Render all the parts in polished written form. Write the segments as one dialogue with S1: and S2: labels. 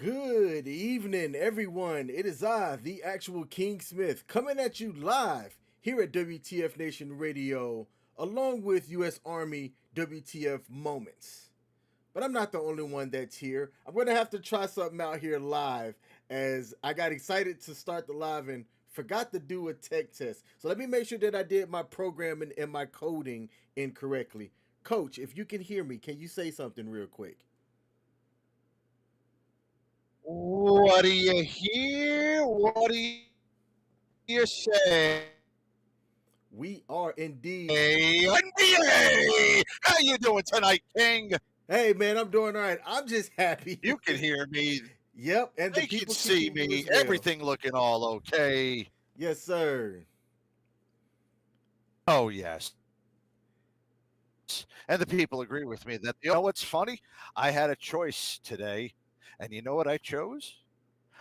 S1: Good evening, everyone. It is I, the actual King Smith, coming at you live here at WTF Nation Radio, along with U.S. Army WTF Moments. But I'm not the only one that's here. I'm going to have to try something out here live as I got excited to start the live and forgot to do a tech test. So let me make sure that I did my programming and my coding incorrectly. Coach, if you can hear me, can you say something real quick?
S2: What do you hear? What do you say?
S1: We are indeed.
S2: Hey, NBA! How you doing tonight, King?
S1: Hey man, I'm doing all right. I'm just happy.
S2: You can hear me.
S1: Yep, and the
S2: They can
S1: people
S2: see
S1: continue
S2: me.
S1: as well.
S2: Everything looking all okay.
S1: Yes, sir.
S2: Oh, yes. And the people agree with me that, you know what's funny? I had a choice today. And you know what I chose?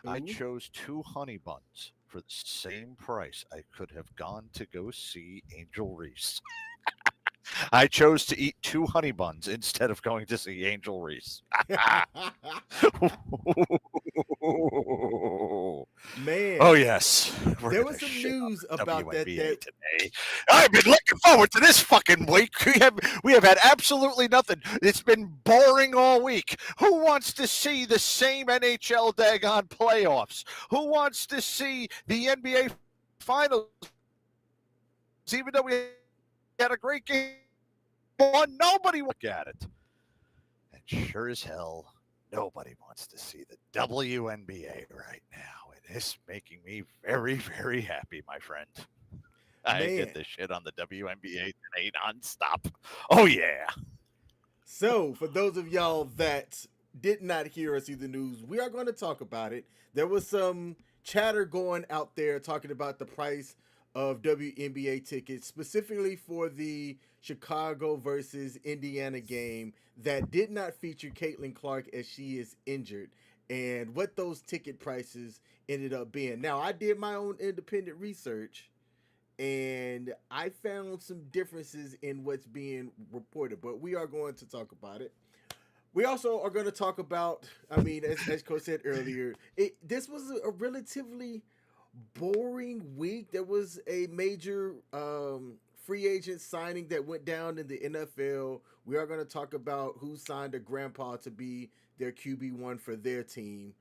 S2: I
S1: Ooh.
S2: chose two honey buns for the same price. I could have gone to go see Angel Reese. I chose to eat two honey buns instead of going to see Angel Reese. Oh
S1: Man,
S2: yes, we're
S1: there
S2: gonna
S1: was some
S2: shit on
S1: news
S2: the
S1: about
S2: WNBA today. I've been looking forward to this fucking week. We have had absolutely nothing. It's been boring all week. Who wants to see the same NHL daggone playoffs? Who wants to see the NBA finals? Even though we had a great game one, nobody look at it. And sure as hell, nobody wants to see the WNBA right now. It is making me very, very happy, my friend. I
S1: man.
S2: get the shit on the WNBA today nonstop. Oh yeah.
S1: So, for those of y'all that did not hear us see the news, we are going to talk about it. There was some chatter going out there talking about the price of WNBA tickets, specifically for the Chicago versus Indiana game that did not feature Caitlin Clark as she is injured, and what those ticket prices ended up being. Now, I did my own independent research and I found some differences in what's being reported, but we are going to talk about it. We also are going to talk about, I mean, as Coach said earlier, this was a relatively boring week. There was a major free agent signing that went down in the NFL. We are going to talk about who signed a grandpa to be their QB1 for their team.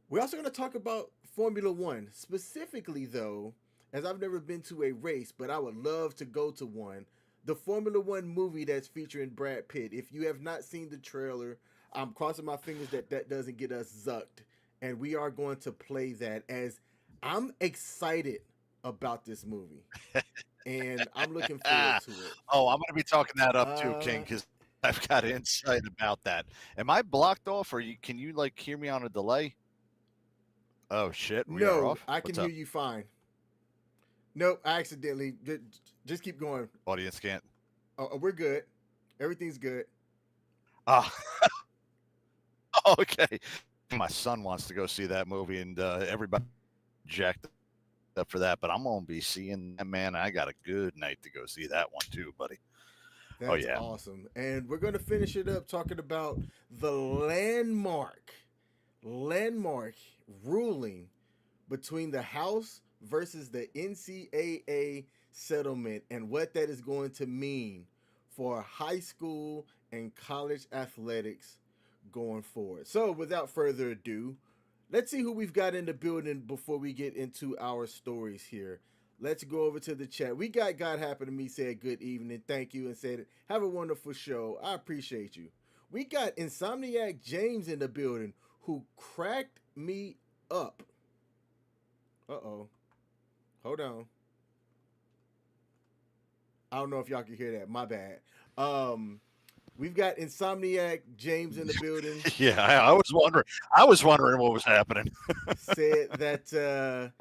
S1: We're also going to talk about Formula One. Specifically, though, as I've never been to a race, but I would love to go to one. The Formula One movie that's featuring Brad Pitt. If you have not seen the trailer, I'm crossing my fingers that that doesn't get us zucked. And we are going to play that as I'm excited about this movie. And I'm looking forward
S2: Ah,
S1: to it.
S2: oh, I'm gonna be talking that up too, King,
S1: Uh,
S2: because I've got insight about that. Am I blocked off, or can you like hear me on a delay? Oh shit, we are
S1: no,
S2: off.
S1: I can
S2: What's
S1: hear
S2: up?
S1: you fine. Nope, I accidentally. Just keep going.
S2: Audience can't.
S1: Oh, we're good. Everything's good.
S2: Ah, okay. My son wants to go see that movie, and everybody jacked up for that. But I'm gonna be seeing that, man. I got a good night to go see that one too, buddy. Oh
S1: That's
S2: yeah.
S1: awesome. And we're going to finish it up talking about the landmark ruling between the House versus the NCAA settlement and what that is going to mean for high school and college athletics going forward. So, without further ado, let's see who we've got in the building before we get into our stories here. Let's go over to the chat. We got God Happen to Me said good evening, thank you, and said have a wonderful show. I appreciate you. We got Insomniac James in the building who cracked me up. Uh-oh. Hold on. I don't know if y'all can hear that. My bad. We've got Insomniac James in the building.
S2: Yeah, I was wondering. I was wondering what was happening.
S1: Said that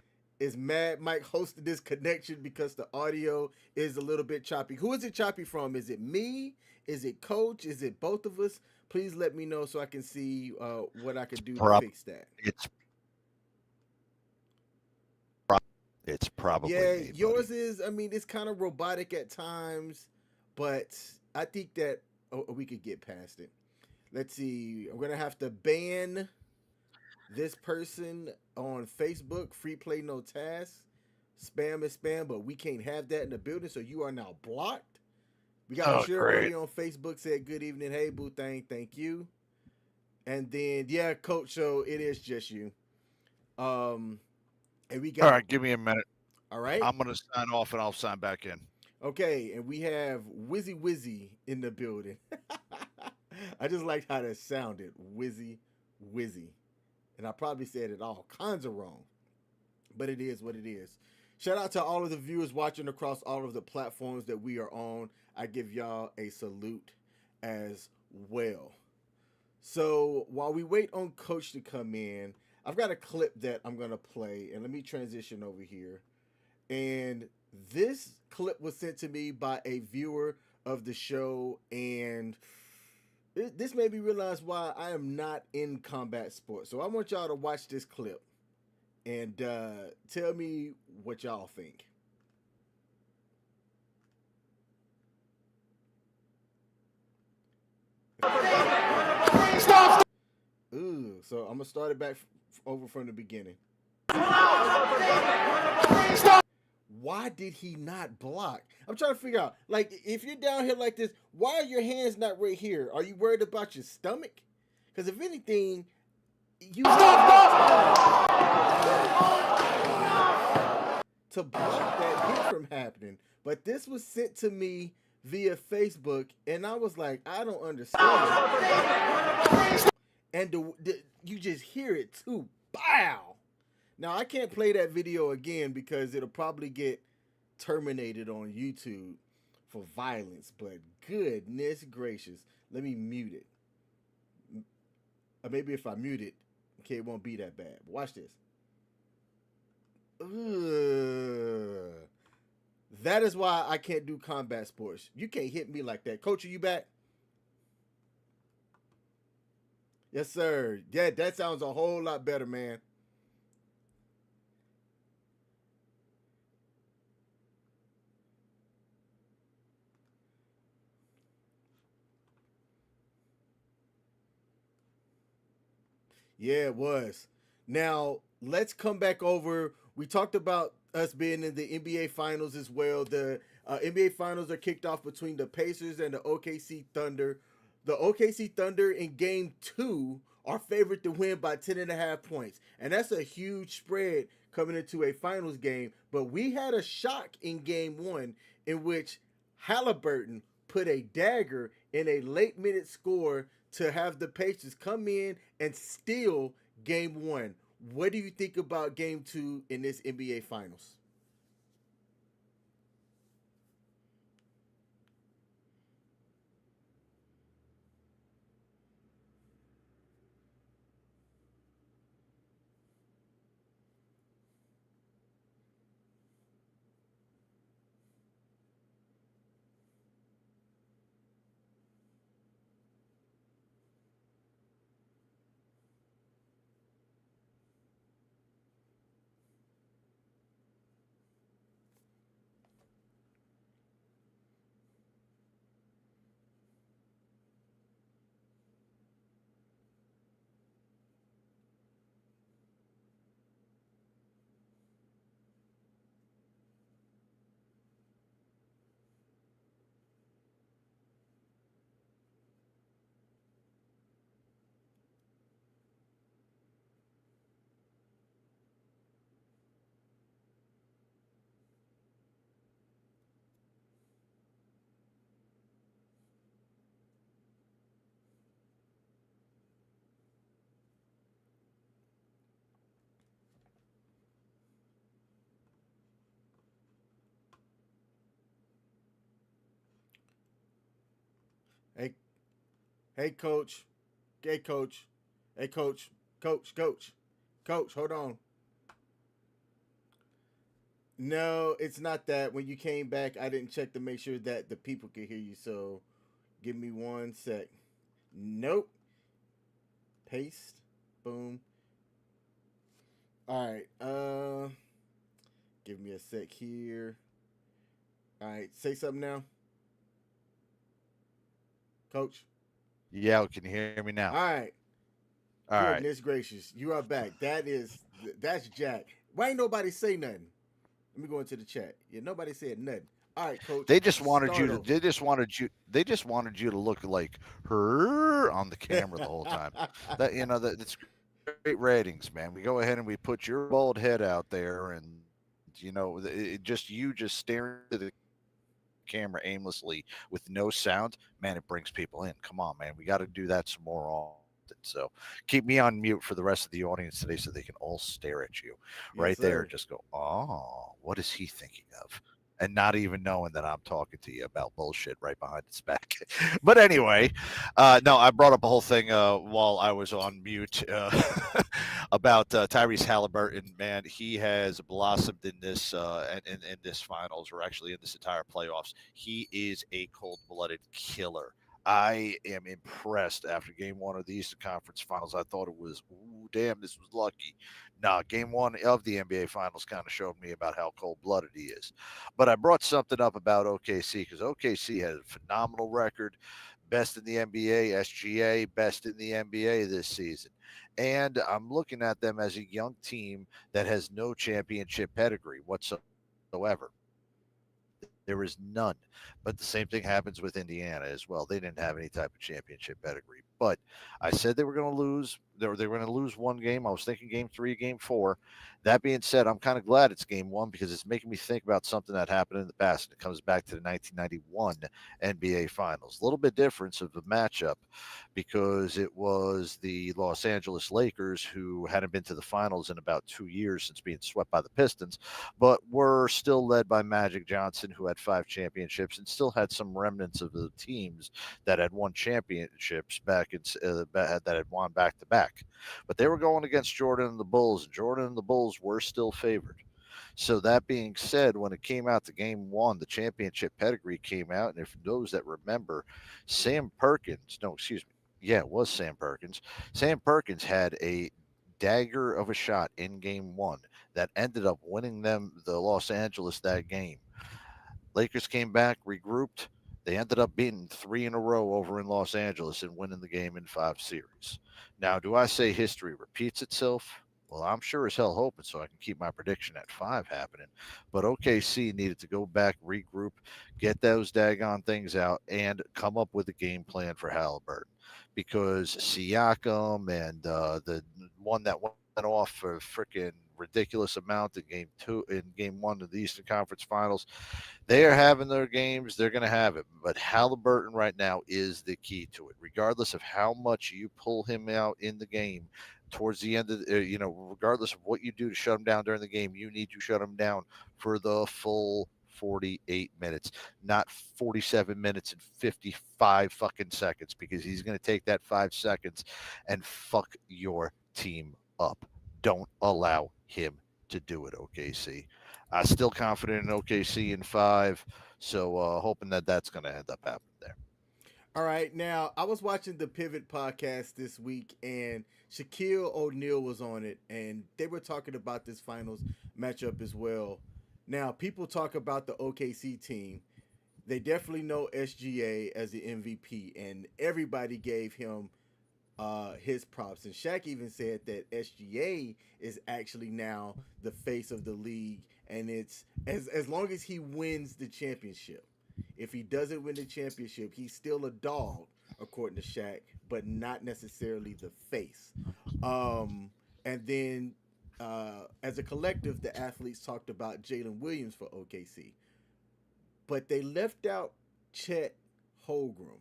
S1: is Mad Mike hosting this connection because the audio is a little bit choppy. Who is it choppy from? Is it me? Is it Coach? Is it both of us? Please let me know so I can see what I can do to fix that.
S2: It's probably
S1: Yeah,
S2: me,
S1: yours
S2: buddy.
S1: is. I mean, it's kind of robotic at times, but I think that we could get past it. Let's see. I'm gonna have to ban this person on Facebook. Free play, no task. Spam is spam, but we can't have that in the building. So you are now blocked. We got
S2: Oh,
S1: Michelle
S2: great.
S1: earlier on Facebook said good evening. Hey, boo thing, thank you. And then yeah, Coach. So it is just you. And we
S2: All
S1: got
S2: right, give me a minute.
S1: all right.
S2: I'm gonna sign off and I'll sign back in.
S1: Okay, and we have Wizzy Wizzy in the building. I just liked how that sounded. Wizzy Wizzy. And I probably said it all kinds of wrong. But it is what it is. Shout out to all of the viewers watching across all of the platforms that we are on. I give y'all a salute as well. So while we wait on Coach to come in, I've got a clip that I'm gonna play, and let me transition over here. And this clip was sent to me by a viewer of the show, and this made me realize why I am not in combat sports. So I want y'all to watch this clip and tell me what y'all think. Stop! Ooh, so I'm gonna start it back over from the beginning. Stop! Why did he not block? I'm trying to figure out. Like, if you're down here like this, why are your hands not right here? Are you worried about your stomach? Because if anything, you to block that hit from happening. But this was sent to me via Facebook, and I was like, I don't understand. And you just hear it too. Bow. Now I can't play that video again because it'll probably get terminated on YouTube for violence. But goodness gracious, let me mute it. Or maybe if I mute it, okay, it won't be that bad. But watch this. Ugh. That is why I can't do combat sports. You can't hit me like that. Coach, are you back? Yes, sir. Yeah, that sounds a whole lot better, man. Yeah, it was. Now, let's come back over. We talked about us being in the NBA Finals as well. The NBA Finals are kicked off between the Pacers and the OKC Thunder. The OKC Thunder in game two are favored to win by 10.5 points. And that's a huge spread coming into a finals game. But we had a shock in game one in which Halliburton put a dagger in a late minute score to have the Pacers come in and steal game one. What do you think about game two in this NBA Finals? Hey, hey, coach. Hey, coach. Hey, coach. Coach, hold on. No, it's not that. When you came back, I didn't check to make sure that the people could hear you. So give me 1 sec. Nope. Paste. Boom. All right. Give me a sec here. All right. Say something now, coach.
S2: Yeah, can you hear me now?
S1: All right.
S2: All right.
S1: Goodness gracious. You are back. That's Jack. Why ain't nobody say nothing? Let me go into the chat. Yeah, nobody said nothing. All right, coach.
S2: They just wanted
S1: start
S2: you to.
S1: over.
S2: They just wanted you to look like her on the camera the whole time. That's great ratings, man. We go ahead and we put your bald head out there, and just staring at the camera aimlessly with no sound. Man, it brings people in. Come on, man. We got to do that some more often. So keep me on mute for the rest of the audience today, so they can all stare at you
S1: Yes,
S2: right there.
S1: sir.
S2: Just go, oh, what is he thinking of? and not even knowing that I'm talking to you about bullshit right behind its back. But anyway, no, I brought up a whole thing while I was on mute about Tyrese Halliburton. Man, he has blossomed in this in this finals, or actually in this entire playoffs. He is a cold-blooded killer. I am impressed after game one of the Eastern Conference Finals. I thought it was, ooh, damn, this was lucky. Nah, game one of the NBA Finals kind of showed me about how cold blooded he is. But I brought something up about OKC because OKC has a phenomenal record, best in the NBA, SGA, best in the NBA this season. And I'm looking at them as a young team that has no championship pedigree whatsoever. There is none. But the same thing happens with Indiana as well. They didn't have any type of championship pedigree. But I said they were going to lose. They were going to lose one game. I was thinking game three, game four. That being said, I'm kind of glad it's game one because it's making me think about something that happened in the past. And it comes back to the 1991 NBA Finals. A little bit difference of the matchup because it was the Los Angeles Lakers who hadn't been to the finals in about 2 years since being swept by the Pistons, but were still led by Magic Johnson, who had 5 championships and still had some remnants of the teams that had won championships back in, that had won back to back. But they were going against Jordan and the Bulls, and Jordan and the Bulls were still favored. So that being said, when it came out to game one, the championship pedigree came out. And if those that remember, Sam Perkins, no, excuse me. Yeah, it was Sam Perkins. Sam Perkins had a dagger of a shot in game one that ended up winning them, the Los Angeles, that game. Lakers came back, regrouped. They ended up beating three in a row over in Los Angeles and winning the game in 5 series. Now, do I say history repeats itself? Well, I'm sure as hell hoping so I can keep my prediction at five happening. But OKC needed to go back, regroup, get those daggone things out, and come up with a game plan for Halliburton. Because Siakam and the one that went off for a freaking ridiculous amount in game two, in game one of the Eastern Conference Finals, they are having their games. They're going to have it. But Halliburton right now is the key to it. Regardless of how much you pull him out in the game towards the end of regardless of what you do to shut him down during the game, you need to shut him down for the full 48 minutes, not 47 minutes and 55 fucking seconds, because he's going to take that 5 seconds and fuck your team up. Don't allow him to do it, OKC. Still confident in OKC in five, so hoping that that's going to end up happening there.
S1: All right, now I was watching the Pivot podcast this week, and Shaquille O'Neal was on it, and they were talking about this finals matchup as well. Now, people talk about the OKC team. They definitely know SGA as the MVP, and everybody gave him his props. And Shaq even said that SGA is actually now the face of the league, and it's as long as he wins the championship. If he doesn't win the championship, he's still a dog, according to Shaq, but not necessarily the face. And then, as a collective, the athletes talked about Jalen Williams for OKC, but they left out Chet Holmgren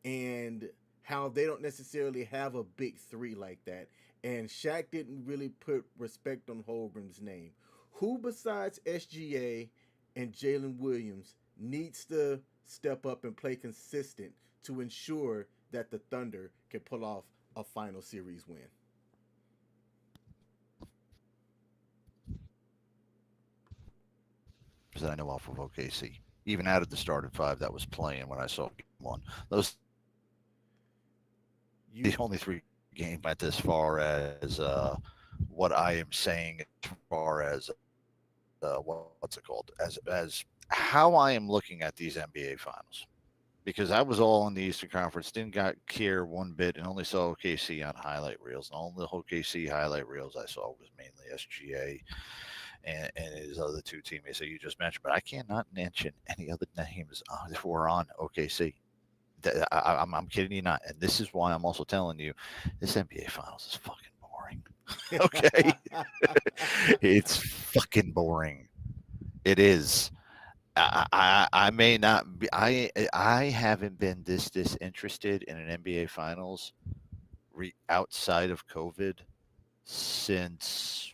S1: and how they don't necessarily have a big three like that. And Shaq didn't really put respect on Holmgren's name. Who besides SGA and Jalen Williams needs to step up and play consistent to ensure that the Thunder can pull off a final series win?
S2: That I know off of OKC, even out of the starting five that was playing when I saw game one. Those
S1: You
S2: the only three games went as far as what I am saying, as far as what's it called, as how I am looking at these NBA finals. Because I was all in the Eastern Conference, didn't got care one bit, and only saw OKC on highlight reels. And all the OKC highlight reels I saw was mainly SGA and his other two teammates that you just mentioned. But I cannot mention any other names that were on OKC. I'm kidding you not. And this is why I'm also telling you this NBA Finals is fucking boring. Okay? It's fucking boring. It is. I may not be. I haven't been this disinterested in an NBA Finals outside of COVID since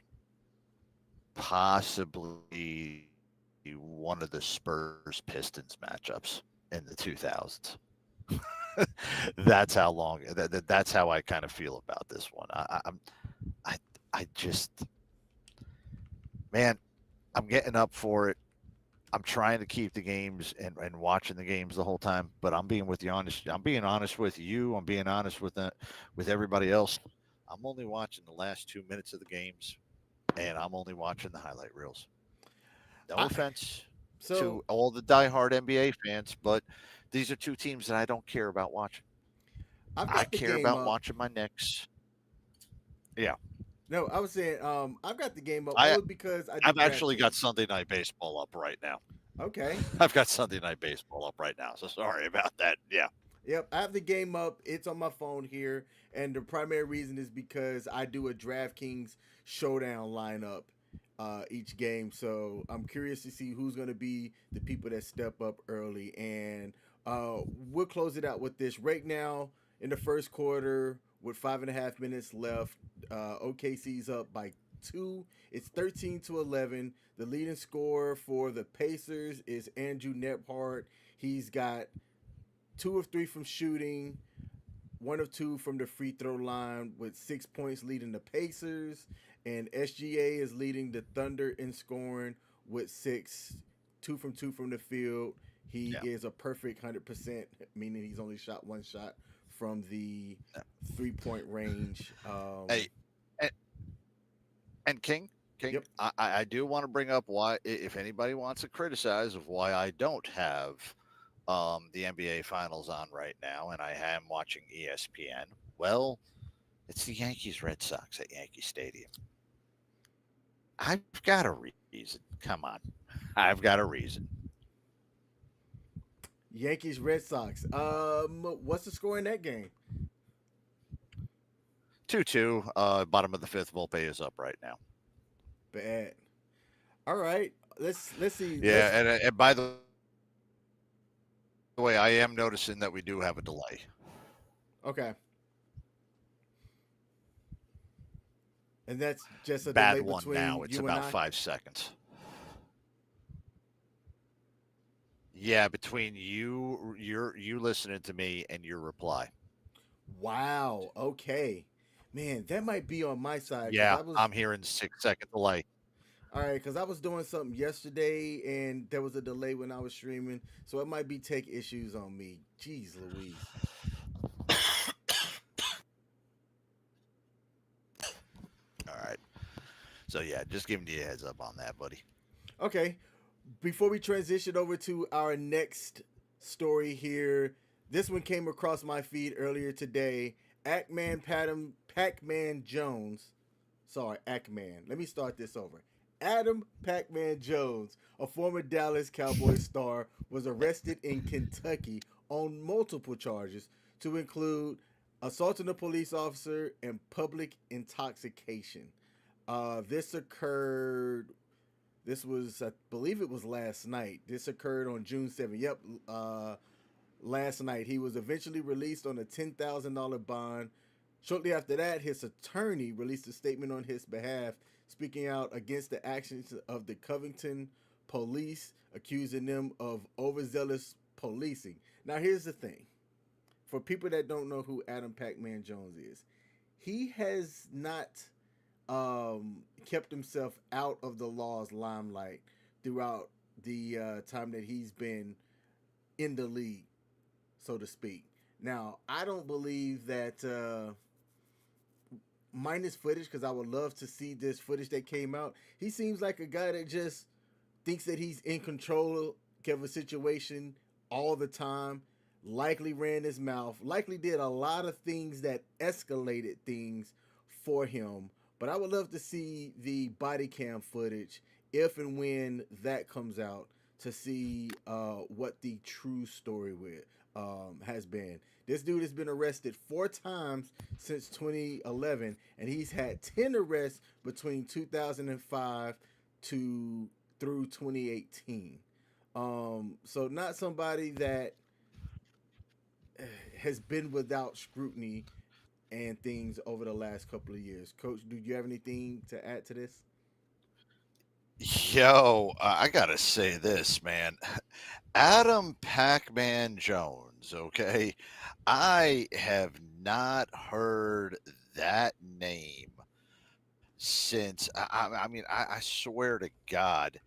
S2: possibly one of the Spurs Pistons matchups in the 2000s. That's how long. That's how I kind of feel about this one. I I just man, I'm getting up for it. I'm trying to keep the games and watching the games the whole time, but I'm being with you honest. I'm being honest with you. I'm being honest with everybody else. I'm only watching the last 2 minutes of the games, and I'm only watching the highlight reels. No
S1: I
S2: offense
S1: so
S2: to all the diehard NBA fans, but these are two teams that I don't care about watching.
S1: I've
S2: I
S1: got the
S2: care
S1: game
S2: about
S1: up.
S2: watching my Knicks. Yeah,
S1: No, I was saying I've got the game up
S2: I
S1: only because I do
S2: I've actually got
S1: DraftKings.
S2: Sunday Night Baseball up right now.
S1: Okay.
S2: I've got Sunday Night Baseball up right now. So sorry about that. Yeah.
S1: Yep, I have the game up. It's on my phone here, and the primary reason is because I do a DraftKings showdown lineup each game. So I'm curious to see who's going to be the people that step up early, and we'll close it out with this right now in the first quarter with 5.5 minutes left. OKC's up by two. It's 13-11. The leading scorer for the Pacers is Andrew Nebhart. He's got two of three from shooting, one of two from the free throw line with 6 points leading the Pacers. And SGA is leading the Thunder in scoring with six, two from two from the field. He
S2: Yeah.
S1: is a perfect 100%, meaning he's only shot one shot from the
S2: Yeah.
S1: 3 point range.
S2: Hey, and, and King,
S1: Yep.
S2: I do want to bring up why, if anybody wants to criticize of why I don't have the NBA Finals on right now, and I am watching ESPN. Well, it's the Yankees Red Sox at Yankee Stadium. I've got a reason. Come on, I've got a reason.
S1: Yankees Red Sox. What's the score in that game?
S2: 2-2, bottom of the fifth. Volpe is up right now.
S1: Bad. All right. Let's see.
S2: Yeah,
S1: Let's
S2: and by the way, I am noticing that we do have a delay.
S1: Okay. And that's just a
S2: Bad
S1: delay
S2: one now.
S1: between
S2: It's
S1: you and
S2: about
S1: I.
S2: 5 seconds. Yeah, between you listening to me and your reply.
S1: Wow. Okay. Man, that might be on my side because
S2: Yeah,
S1: I was
S2: I'm hearing 6 second delay.
S1: all right because I was doing something yesterday and there was a delay when I was streaming, so it might be tech issues on me. Jeez, Louise.
S2: All right. So yeah, just giving you a heads up on that, buddy.
S1: Okay. Before we transition over to our next story here, this one came across my feed earlier today. Pac-Man Jones. Sorry, Ackman. Let me start this over. Adam Pac-Man Jones, a former Dallas Cowboys star, was arrested in Kentucky on multiple charges to include assaulting a police officer and public intoxication. This occurred. This was, I believe, it was last night. This occurred on June 7th. Yep, last night. He was eventually released on a $10,000 bond. Shortly after that, his attorney released a statement on his behalf, speaking out against the actions of the Covington police, accusing them of overzealous policing. Now, here's the thing. For people that don't know who Adam Pac-Man Jones is, he has not kept himself out of the law's limelight throughout the time that he's been in the league, so to speak. Now, I don't believe that minus footage, because I would love to see this footage that came out. He seems like a guy that just thinks that he's in control of a situation all the time. Likely ran his mouth. Likely did a lot of things that escalated things for him. But I would love to see the body cam footage if and when that comes out to see what the true story with has been. This dude has been arrested 4 times since 2011, and he's had 10 arrests between 2005 to through 2018. So not somebody that has been without scrutiny and things over the last couple of years. Coach, do you have anything to add to this?
S2: Yo, I gotta say this, man. Adam Pac-Man Jones, okay? I have not heard that name since I swear to God,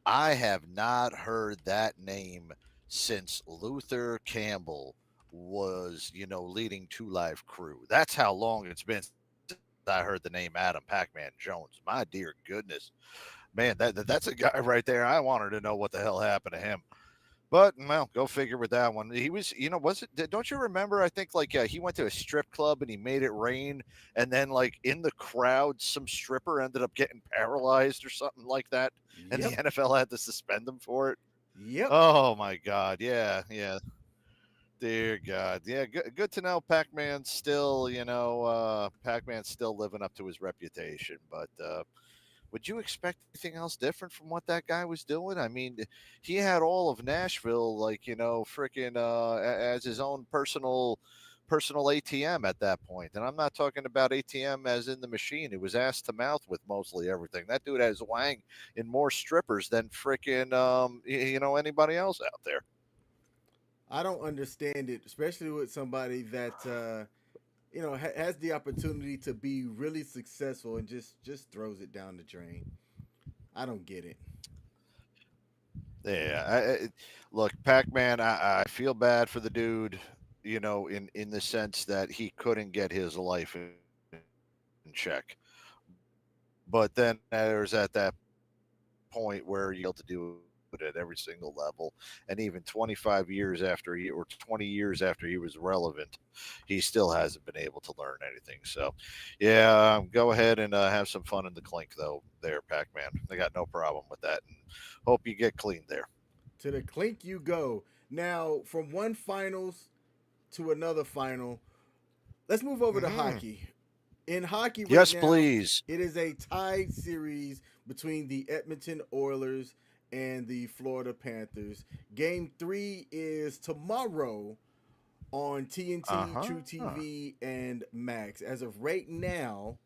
S2: I have not heard that name since Luther Campbell was, leading Two Live Crew. That's how long it's been since I heard the name Adam Pac-Man Jones. My dear goodness. Man, that's a guy right there. I wanted to know what the hell happened to him. But well, go figure with that one. He was, was it? Don't you remember? I think like he went to a strip club and he made it rain, and then like in the crowd, some stripper ended up getting paralyzed or something like that, and the
S1: Yep.
S2: NFL had to suspend him for it.
S1: Yep.
S2: Oh my God! Yeah, yeah. Dear God, yeah. Good to know Pac-Man's still, Pac-Man's still living up to his reputation, but. Would you expect anything else different from what that guy was doing? I mean, he had all of Nashville, like freaking as his own personal ATM at that point. And I'm not talking about ATM as in the machine. It was ass to mouth with mostly everything. That dude has wang in more strippers than freaking anybody else out there.
S1: I don't understand it, especially with somebody that has the opportunity to be really successful and just throws it down the drain. I don't get it.
S2: Yeah, look, Pac-Man. I feel bad for the dude. In the sense that he couldn't get his life in check. But then there's at that point where you got to do it at every single level, and even 25 years after or 20 years after he was relevant, he still hasn't been able to learn anything. So, yeah, go ahead and have some fun in the clink, though. There, Pac-Man. I got no problem with that, and hope you get clean there.
S1: To the clink you go. Now, from one finals to another final, let's move over to
S2: Hmm.
S1: hockey. In hockey right
S2: Yes,
S1: now,
S2: please.
S1: it is a tied series between the Edmonton Oilers and the Florida Panthers. Game 3 is tomorrow on
S2: Uh
S1: TNT, True
S2: huh.
S1: TV, and Max. As of right now,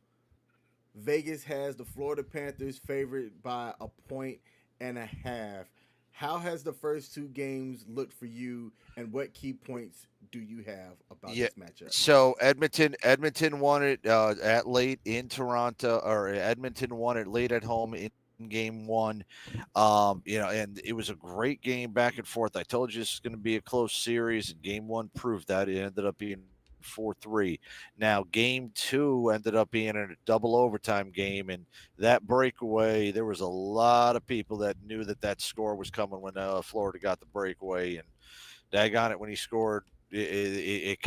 S1: Vegas has the Florida Panthers favored by a point and a half. How has the first two games looked for you, and what key points do you have about
S2: Yeah.
S1: this matchup?
S2: So Edmonton won it at late in Toronto, or Edmonton won it late at home in game one. And it was a great game back and forth. I told you it's going to be a close series, and game one proved that. It ended up being 4-3. Now, game two ended up being a double overtime game, and that breakaway, there was a lot of people that knew that that score was coming when Florida got the breakaway, and daggone it, when he scored, it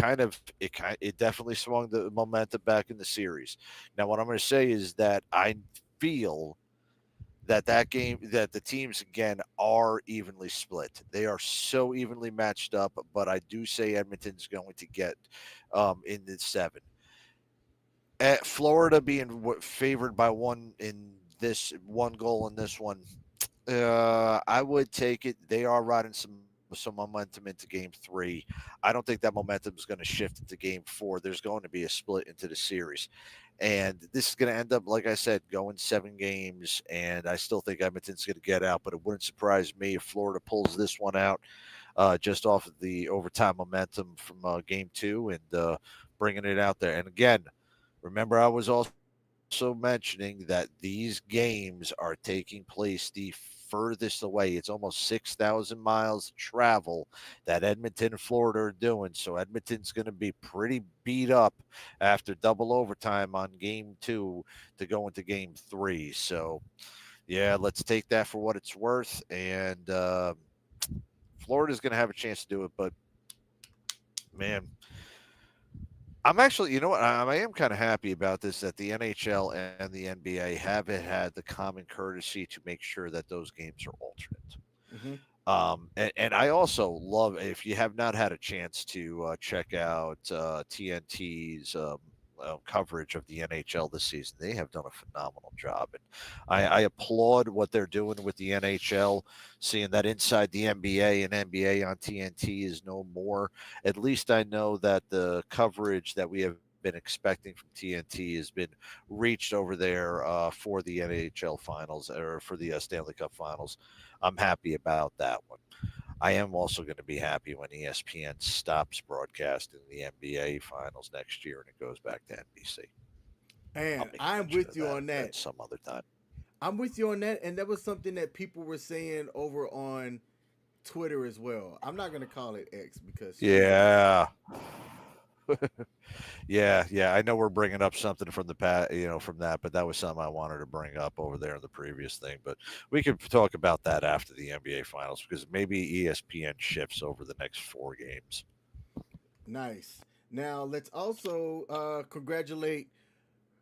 S2: definitely swung the momentum back in the series. Now, what I'm going to say is that I feel that the teams again are evenly split. They are so evenly matched up, but I do say Edmonton's going to get in the seven. At Florida being favored by one in this one goal in this one, I would take it. They are riding some momentum into game three. I don't think that momentum is going to shift into game four. There's going to be a split into the series. And this is going to end up, like I said, going 7 games. And I still think Edmonton's going to get out, but it wouldn't surprise me if Florida pulls this one out just off of the overtime momentum from game two and bringing it out there. And again, remember, I was also mentioning that these games are taking place the furthest away. It's almost 6,000 miles to travel that Edmonton and Florida are doing. So Edmonton's going to be pretty beat up after double overtime on game two to go into game three. So, yeah, let's take that for what it's worth. And Florida's going to have a chance to do it. But, man, I'm actually, you know what? I am kind of happy about this that the NHL and the NBA haven't had the common courtesy to make sure that those games are alternate.
S1: Hmm.
S2: And I also love, if you have not had a chance to check out TNT's coverage of the NHL this season, they have done a phenomenal job. And I applaud what they're doing with the NHL, seeing that inside the NBA and NBA on TNT is no more. At least I know that the coverage that we have been been expecting from TNT has been reached over there for the NHL Finals or for the Stanley Cup Finals. I'm happy about that one. I am also going to be happy when ESPN stops broadcasting the NBA Finals next year and it goes back to NBC. I'll
S1: And
S2: make
S1: I'm
S2: mention
S1: with
S2: of
S1: you
S2: that
S1: on that.
S2: at some other time.
S1: I'm with you on that, and that was something that people were saying over on Twitter as well. I'm not gonna call it X because
S2: Yeah. Yeah. I know we're bringing up something from the past, from that, but that was something I wanted to bring up over there in the previous thing. But we could talk about that after the NBA Finals because maybe ESPN shifts over the next 4 games.
S1: nice. Now let's also congratulate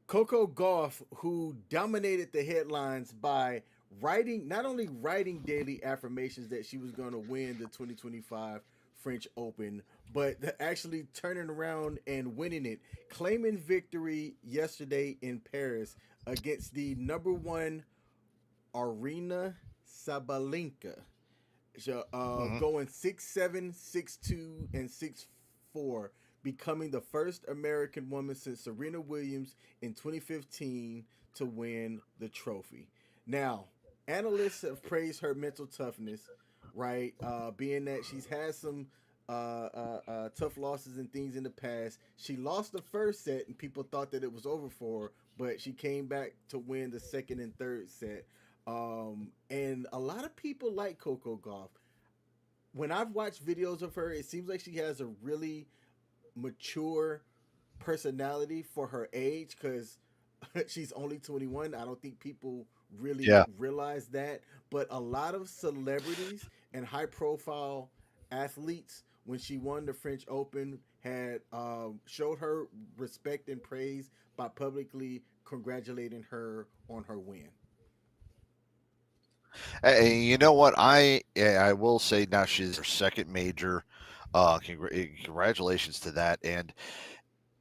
S1: Coco Gauff, who dominated the headlines by not only writing daily affirmations that she was going to win the 2025 French Open, but actually turning around and winning it, claiming victory yesterday in Paris against the number one Arena Sabalenka. So,
S2: Mm-hmm.
S1: going 6-7, 6-2, and 6-4, becoming the first American woman since Serena Williams in 2015 to win the trophy. Now, analysts have praised her mental toughness, right? Being that she's had some tough losses and things in the past. She lost the first set, and people thought that it was over for her, but she came back to win the second and third set. And a lot of people like Coco Gauff. When I've watched videos of her, it seems like she has a really mature personality for her age because she's only 21. I don't think people really
S2: Yeah.
S1: realize that. But a lot of celebrities and high profile athletes, when she won the French Open, had showed her respect and praise by publicly congratulating her on her win.
S2: You know what? I will say now she's her second major. Congratulations to that. And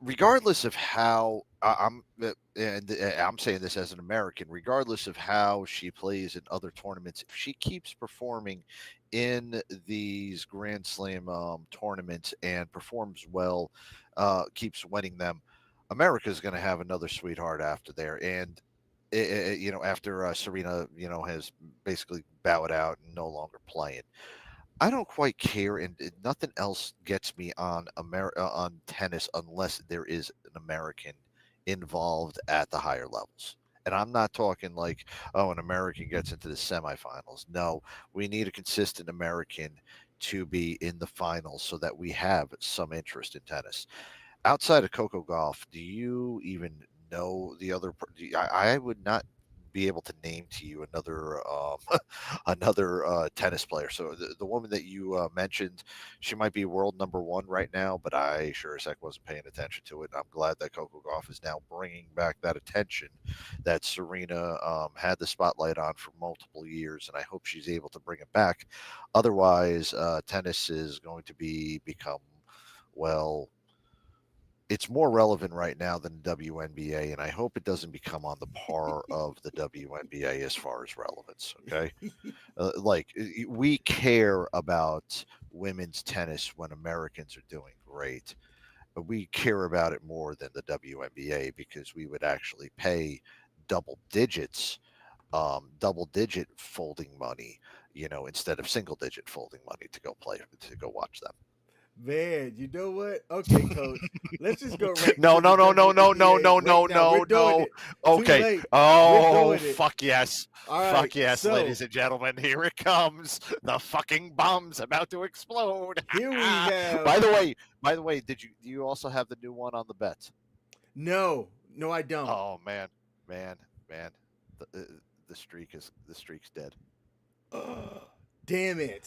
S2: regardless of how I'm saying this as an American, regardless of how she plays in other tournaments, if she keeps performing in these Grand Slam tournaments and performs well, keeps winning them, America's going to have another sweetheart after there. And after Serena, has basically bowed out and no longer playing. I don't quite care, and nothing else gets me on on tennis unless there is an American involved at the higher levels. And I'm not talking like, oh, an American gets into the semifinals. No, we need a consistent American to be in the finals so that we have some interest in tennis. Outside of Coco Golf, do you even know the other? I would not be able to name to you another another tennis player. So the woman that you mentioned, she might be world number one right now, but I sure as heck wasn't paying attention to it. I'm glad that Coco Golf is now bringing back that attention that Serena had the spotlight on for multiple years, and I hope she's able to bring it back. Otherwise, tennis is going to become well, it's more relevant right now than the WNBA, and I hope it doesn't become on the par of the WNBA as far as relevance. Okay, we care about women's tennis when Americans are doing great, but we care about it more than the WNBA because we would actually pay double digits, double digit folding money, instead of single digit folding money to go watch them.
S1: Man, you know what? Okay, coach. Let's just go right
S2: No,
S1: to the
S2: no, no, no, no, no,
S1: WNBA
S2: no,
S1: right
S2: no,
S1: now. We're
S2: no,
S1: doing
S2: no.
S1: it. Too
S2: Okay.
S1: late. We're
S2: Oh,
S1: doing it.
S2: fuck yes.
S1: All right.
S2: Fuck yes,
S1: So
S2: ladies and gentlemen. Here it comes. The fucking bomb's about to explode.
S1: here we have.
S2: By the way, do you also have the new one on the bets?
S1: No, no, I don't.
S2: Oh man, man, man. The streak's dead.
S1: Damn it.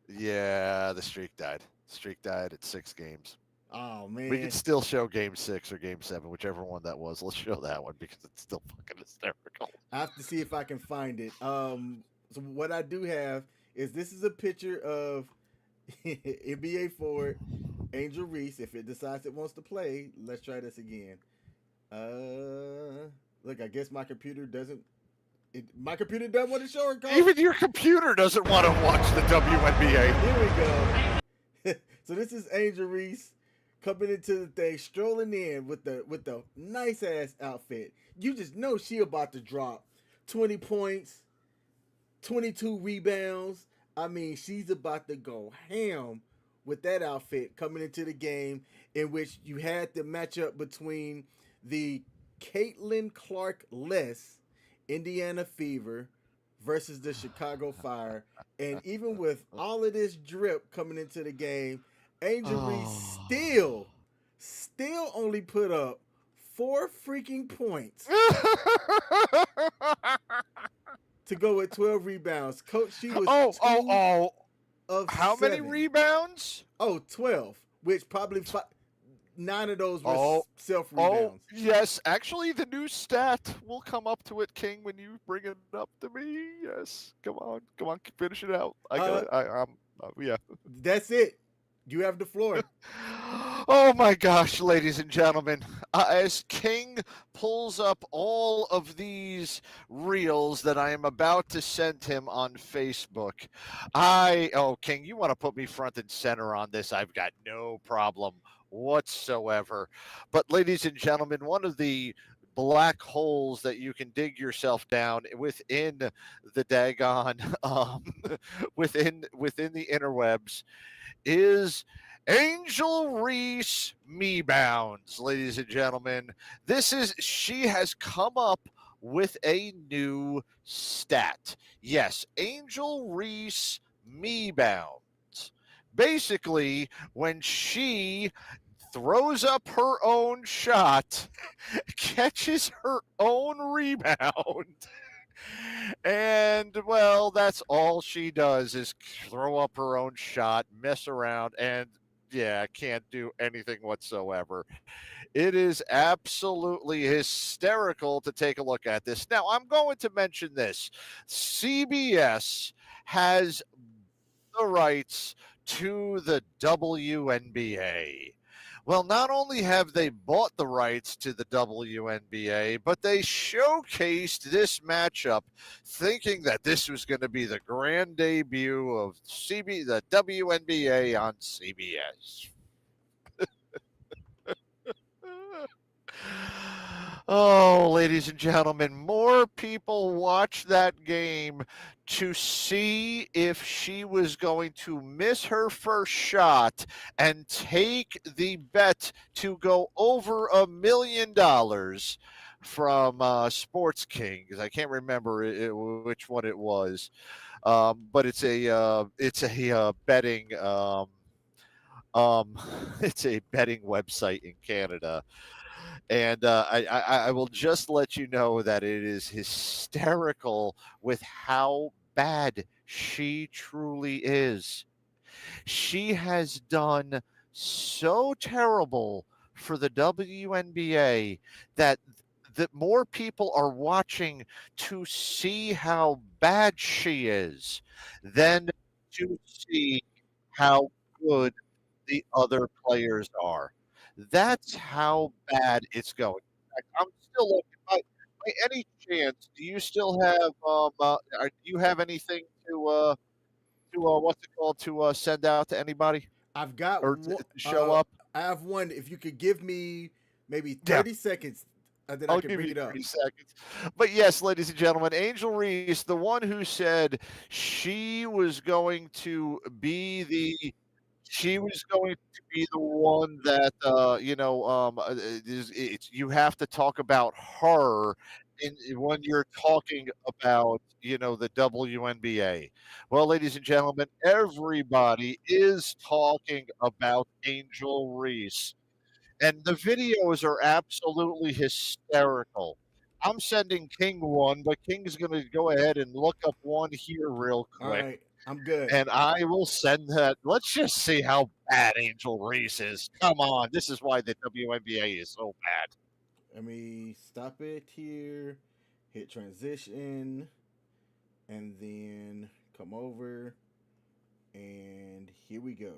S2: Yeah, the streak died. Streak died at 6 games.
S1: Oh
S2: We could
S1: man.
S2: still show game 6 or game 7, whichever one that was. Let's show that one because it's still fucking hysterical.
S1: I have to see if I can find it. So what I do have is this is a picture of NBA forward Angel Reese. If it decides it wants to play, let's try this again. Look, I guess my computer doesn't. My computer doesn't want to show it.
S2: Even your computer doesn't want to watch the WNBA.
S1: Here we go. So this is Angel Reese coming into the thing, strolling in with the nice ass outfit. You just know she about to drop 20 points, 22 rebounds. I mean, she's about to go ham with that outfit coming into the game, in which you had the matchup between the Caitlin Clark less Indiana Fever versus the Chicago Fire. And even with all of this drip coming into the game, Angel Reese still only put up 4 freaking points to go with 12 rebounds. Coach, she was two of
S2: How
S1: 7.
S2: many rebounds?
S1: 12, which probably 9 of those were self rebounds.
S2: Yes. Actually, the new stat will come up to it, King, when you bring it up to me. Yes. Come on, finish it out. Yeah.
S1: That's it. You have the floor.
S2: Oh my gosh, ladies and gentlemen, as King pulls up all of these reels that I am about to send him on Facebook, King, you want to put me front and center on this? I've got no problem whatsoever. But ladies and gentlemen, one of the black holes that you can dig yourself down within the daggone within the interwebs is Angel Reese Bounds, ladies and gentlemen. She has come up with a new stat. Yes, Angel Reese Bounds. Basically, when she throws up her own shot, catches her own rebound, and, well, that's all she does is throw up her own shot, mess around, and, yeah, can't do anything whatsoever. It is absolutely hysterical to take a look at this. Now, I'm going to mention this. CBS has the rights to the WNBA. Well, not only have they bought the rights to the WNBA, but they showcased this matchup thinking that this was going to be the grand debut of the WNBA on CBS. Oh, ladies and gentlemen, more people watched that game to see if she was going to miss her first shot and take the bet to go over $1 million from Sports King, because I can't remember which one it was, but it's a betting it's a betting website in Canada. And I will just let you know that it is hysterical with how bad she truly is. She has done so terrible for the WNBA that more people are watching to see how bad she is than to see how good the other players are. That's how bad it's going. In fact, I'm still looking. By any chance, do you still have do you have anything to what's it called, to send out to anybody
S1: I've got
S2: or to show up?
S1: I have one. If you could give me maybe
S2: Yeah.
S1: 30 seconds, then I
S2: I'll
S1: can
S2: give
S1: bring
S2: you
S1: it up.
S2: 30 seconds. But yes, ladies and gentlemen, Angel Reese, the one who said she was going to be the one that you have to talk about her when you're talking about the WNBA. Well, ladies and gentlemen, everybody is talking about Angel Reese, and the videos are absolutely hysterical. I'm sending King one, but King's going to go ahead and look up one here real
S1: All
S2: quick.
S1: right, I'm good.
S2: And I will send that. Let's just see how bad Angel Reese is. Come on. This is why the WNBA is so bad.
S1: Let me stop it here, hit transition, and then come over, and here we go.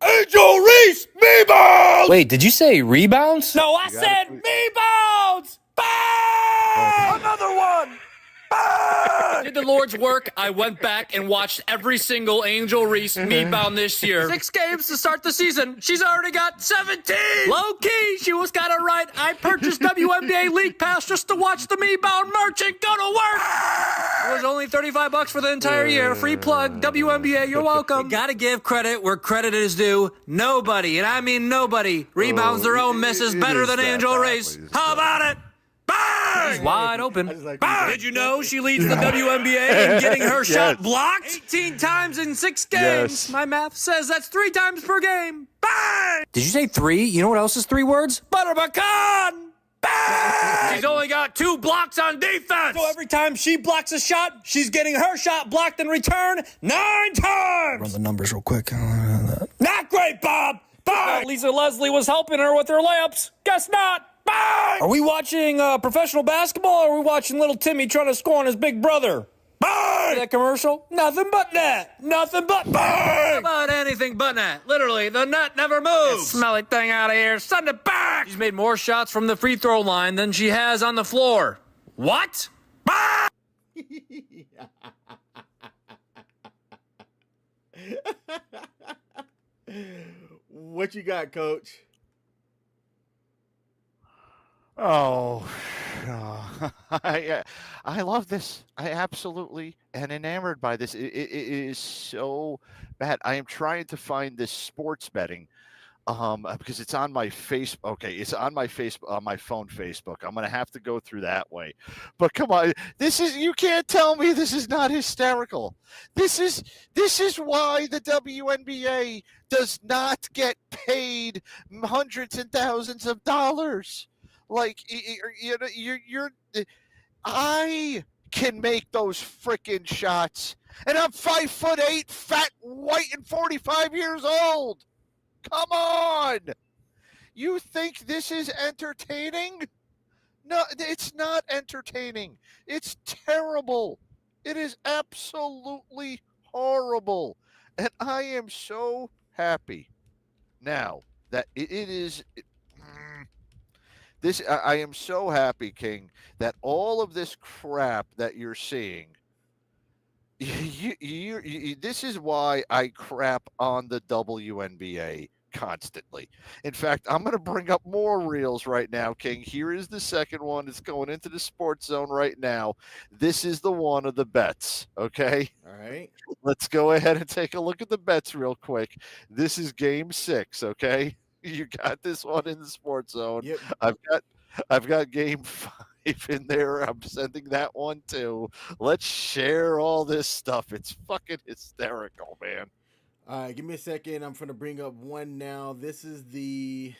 S3: Angel Reese rebounds!
S4: Wait, did you say rebounds?
S3: No, I said rebounds! Bang! Another one! Bang!
S4: Did the Lord's work. I went back and watched every single Angel Reese meatbound this year. 6 games to start the season. She's already got 17. Low-key, she was got it right. I purchased WNBA League Pass just to watch the meatbound merchant go to work. It was only $35 for the entire year. Free plug, WNBA, you're welcome. You gotta give credit where credit is due. Nobody, and I mean nobody, rebounds their own misses better than Angel Reese. How about it? Bang! She's wide open. Bang! Did you know she leads the WNBA in getting her shot blocked? 18 times in 6 games.
S2: Yes.
S4: My math says that's 3 times per game. Bang! Did you say 3? You know what else is 3 words? Butter pecan! Bang! She's only got 2 blocks on defense. So every time she blocks a shot, she's getting her shot blocked in return 9 times.
S5: Run the numbers real quick.
S4: Not great, Bob. Bang! Lisa Leslie was helping her with her layups. Guess not. Bang! Are we watching professional basketball, or are we watching little Timmy trying to score on his big brother? Bang! That commercial? Nothing but net. Nothing but bang! How about anything but net? Literally, the net never moves. That smelly thing out of here. Send it back! She's made more shots from the free throw line than she has on the floor. What? Bang!
S1: What you got, Coach?
S2: Oh, I love this. I absolutely am enamored by this. It is so bad. I am trying to find this sports betting, because it's on my face. Okay, it's on my my phone Facebook. I'm gonna have to go through that way. But come on, you can't tell me this is not hysterical. This is why the WNBA does not get paid hundreds and thousands of dollars. Like, I can make those freaking shots, and I'm 5'8", fat, white, and 45 years old. Come on, you think this is entertaining? No, it's not entertaining. It's terrible. It is absolutely horrible, and I am so happy now that it is. I am so happy, King, that all of this crap that you're seeing, this is why I crap on the WNBA constantly. In fact, I'm going to bring up more reels right now, King. Here is the second one. It's going into the sports zone right now. This is the one of the bets, okay?
S1: All right.
S2: Let's go ahead and take a look at the bets real quick. This is game 6, okay? You got this one in the sports zone.
S1: Yep.
S2: I've got game 5 in there. I'm sending that one too. Let's share all this stuff. It's fucking hysterical, man.
S1: All right, give me a second. I'm going to bring up one now. This is the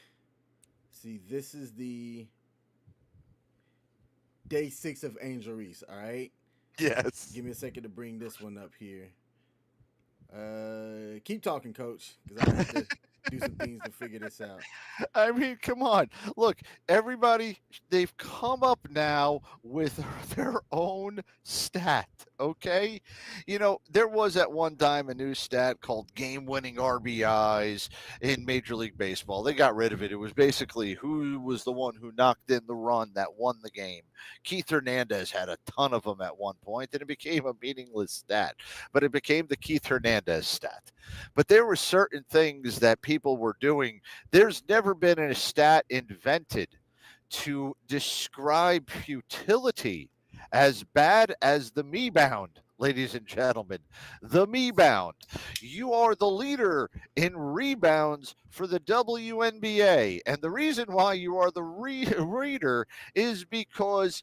S1: day 6 of Angel Reese, all right?
S2: Yes.
S1: Give me a second to bring this one up here. Keep talking, Coach, because I have to do some things to figure this out.
S2: I mean, come on. Look, everybody, they've come up now with their own stat, okay? You know, there was at one time a new stat called game-winning RBIs in Major League Baseball. They got rid of it. It was basically who was the one who knocked in the run that won the game. Keith Hernandez had a ton of them at one point, and it became a meaningless stat. But it became the Keith Hernandez stat. But there were certain things that people were doing. There's never been a stat invented to describe futility as bad as the me-bound, ladies and gentlemen. The me-bound. You are the leader in rebounds for the WNBA. And the reason why you are the leader is because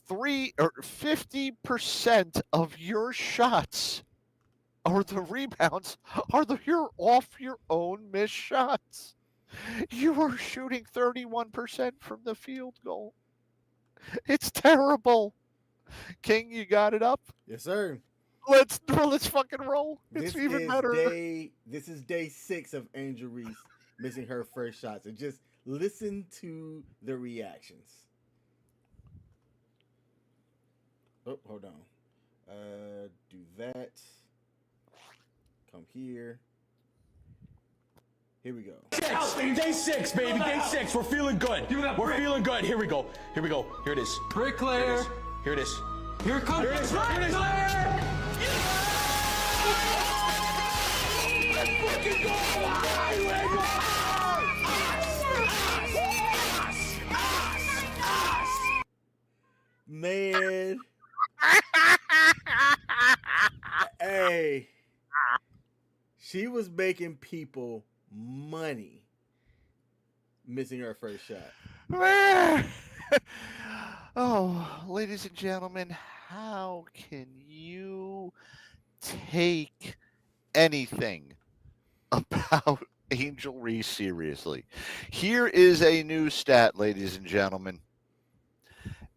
S2: 50% of your shots or the rebounds are you're off your own missed shots. You are shooting 31% from the field goal. It's terrible. King, you got it up?
S1: Yes, sir.
S2: Let's fucking roll. It's even better.
S1: This is day 6 of Angel Reese missing her first shots. And just listen to the reactions. Oh, hold on. Do that. Come here. Here we go.
S3: Day 6, baby. Day 6. We're feeling good. We're feeling good. Here we go. Here it is.
S4: Bricklayer.
S3: Here it is. Here it comes. Here it is. Here it is. Let's fucking go!
S1: Man. Hey. She was making people money missing her first shot.
S2: Oh, ladies and gentlemen, how can you take anything about Angel Reese seriously? Here is a new stat, ladies and gentlemen.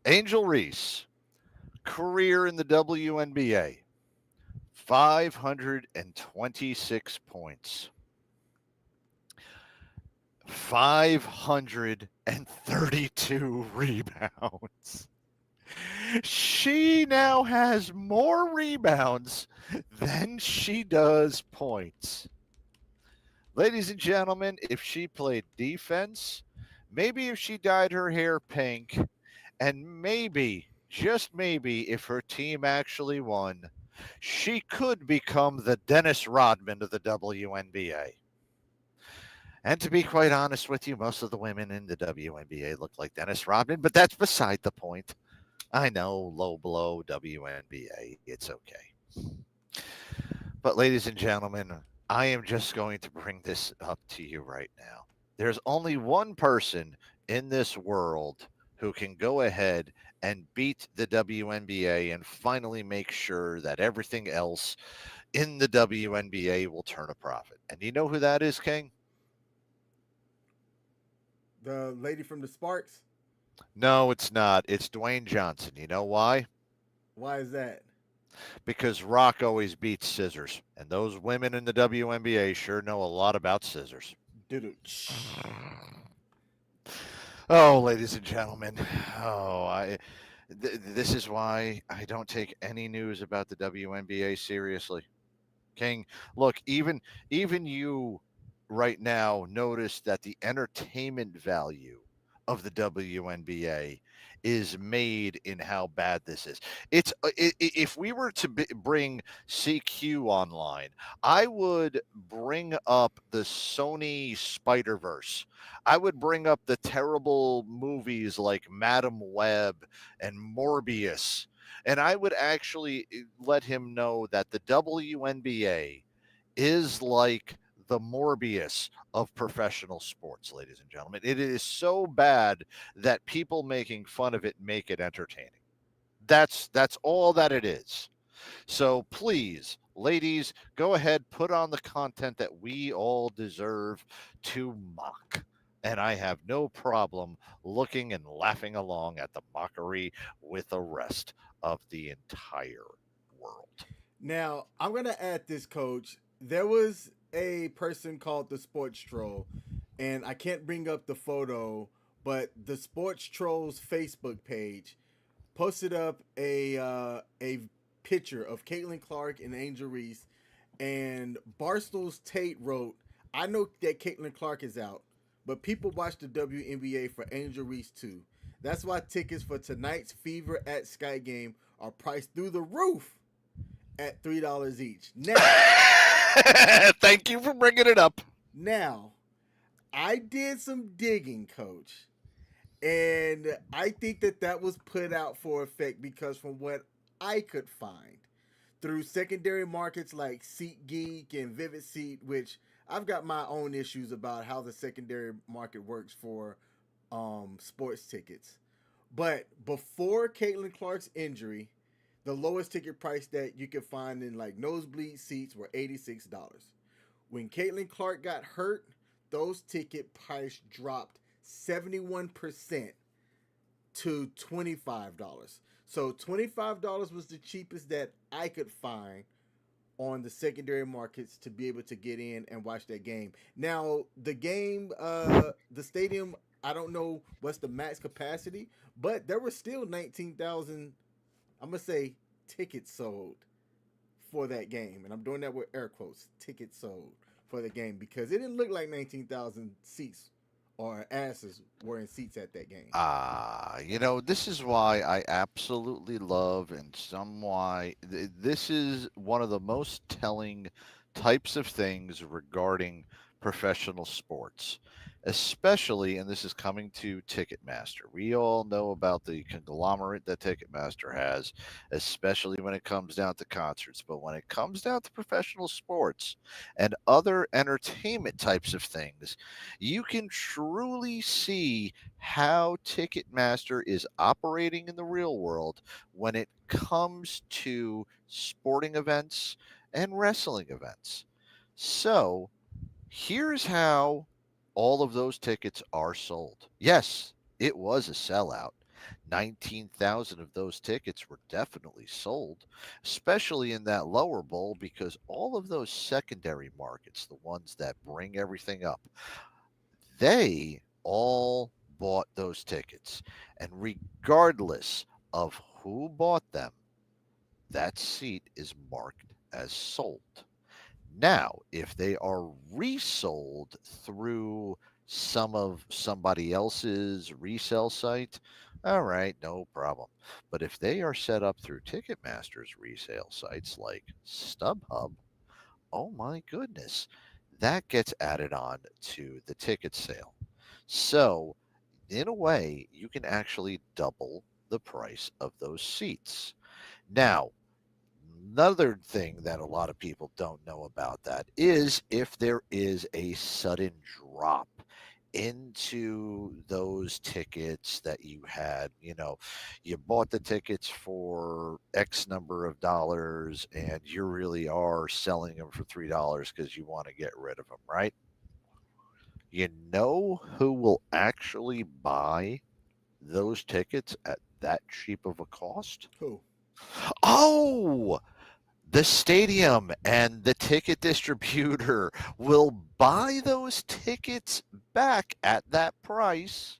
S2: Angel Reese, career in the WNBA, 526 points. 532 rebounds. She now has more rebounds than she does points. Ladies and gentlemen, if she played defense, maybe if she dyed her hair pink, and maybe, just maybe, if her team actually won, she could become the Dennis Rodman of the WNBA. And to be quite honest with you, most of the women in the WNBA look like Dennis Rodman, but that's beside the point. I know, low blow, WNBA, it's okay. But ladies and gentlemen, I am just going to bring this up to you right now. There's only one person in this world who can go ahead and beat the WNBA and finally make sure that everything else in the WNBA will turn a profit. And you know who that is, King?
S1: The lady from the Sparks?
S2: No, it's not. It's Dwayne Johnson. You know why?
S1: Why is that?
S2: Because Rock always beats scissors. And those women in the WNBA sure know a lot about scissors. Oh, ladies and gentlemen. This is why I don't take any news about the WNBA seriously. King, look, even you right now notice that the entertainment value of the WNBA is made in how bad this is. If we were to bring CQ online, I would bring up the Sony Spider-Verse. I would bring up the terrible movies like Madam Web and Morbius. And I would actually let him know that the WNBA is like the Morbius of professional sports, ladies and gentlemen. It is so bad that people making fun of it make it entertaining. That's all that it is. So please, ladies, go ahead, put on the content that we all deserve to mock. And I have no problem looking and laughing along at the mockery with the rest of the entire world.
S1: Now, I'm going to add this, Coach. There was a person called the Sports Troll, and I can't bring up the photo, but the Sports Troll's Facebook page posted up a picture of Caitlin Clark and Angel Reese, and Barstool's Tate wrote, "I know that Caitlin Clark is out, but people watch the WNBA for Angel Reese too. That's why tickets for tonight's Fever at Sky game are priced through the roof at $3 each." Now,
S2: thank you for bringing it up.
S1: Now, I did some digging, Coach, and I think that was put out for effect because from what I could find through secondary markets like SeatGeek and Vivid Seat, which I've got my own issues about how the secondary market works for sports tickets. But before Caitlin Clark's injury, the lowest ticket price that you could find in like nosebleed seats were $86. When Caitlin Clark got hurt, those ticket price dropped 71% to $25. So $25 was the cheapest that I could find on the secondary markets to be able to get in and watch that game. Now, the game, the stadium, I don't know what's the max capacity, but there were still 19,000, I'm going to say, tickets sold for that game. And I'm doing that with air quotes, tickets sold for the game, because it didn't look like 19,000 seats or asses were in seats at that game.
S2: This is why I absolutely love and some why this is one of the most telling types of things regarding professional sports, especially, and this is coming to Ticketmaster. We all know about the conglomerate that Ticketmaster has, especially when it comes down to concerts. But when it comes down to professional sports and other entertainment types of things, you can truly see how Ticketmaster is operating in the real world when it comes to sporting events and wrestling events. So, here's how all of those tickets are sold. Yes, it was a sellout. 19,000 of those tickets were definitely sold, especially in that lower bowl, because all of those secondary markets, the ones that bring everything up, they all bought those tickets. And regardless of who bought them, that seat is marked as sold. Now, if they are resold through somebody else's resale site, all right, no problem. But if they are set up through Ticketmaster's resale sites like StubHub, oh my goodness, that gets added on to the ticket sale. So, in a way, you can actually double the price of those seats. Now, another thing that a lot of people don't know about that is if there is a sudden drop into those tickets that you had, you bought the tickets for X number of dollars and you really are selling them for $3 because you want to get rid of them, right? You know who will actually buy those tickets at that cheap of a cost?
S1: Who?
S2: Oh, the stadium and the ticket distributor will buy those tickets back at that price.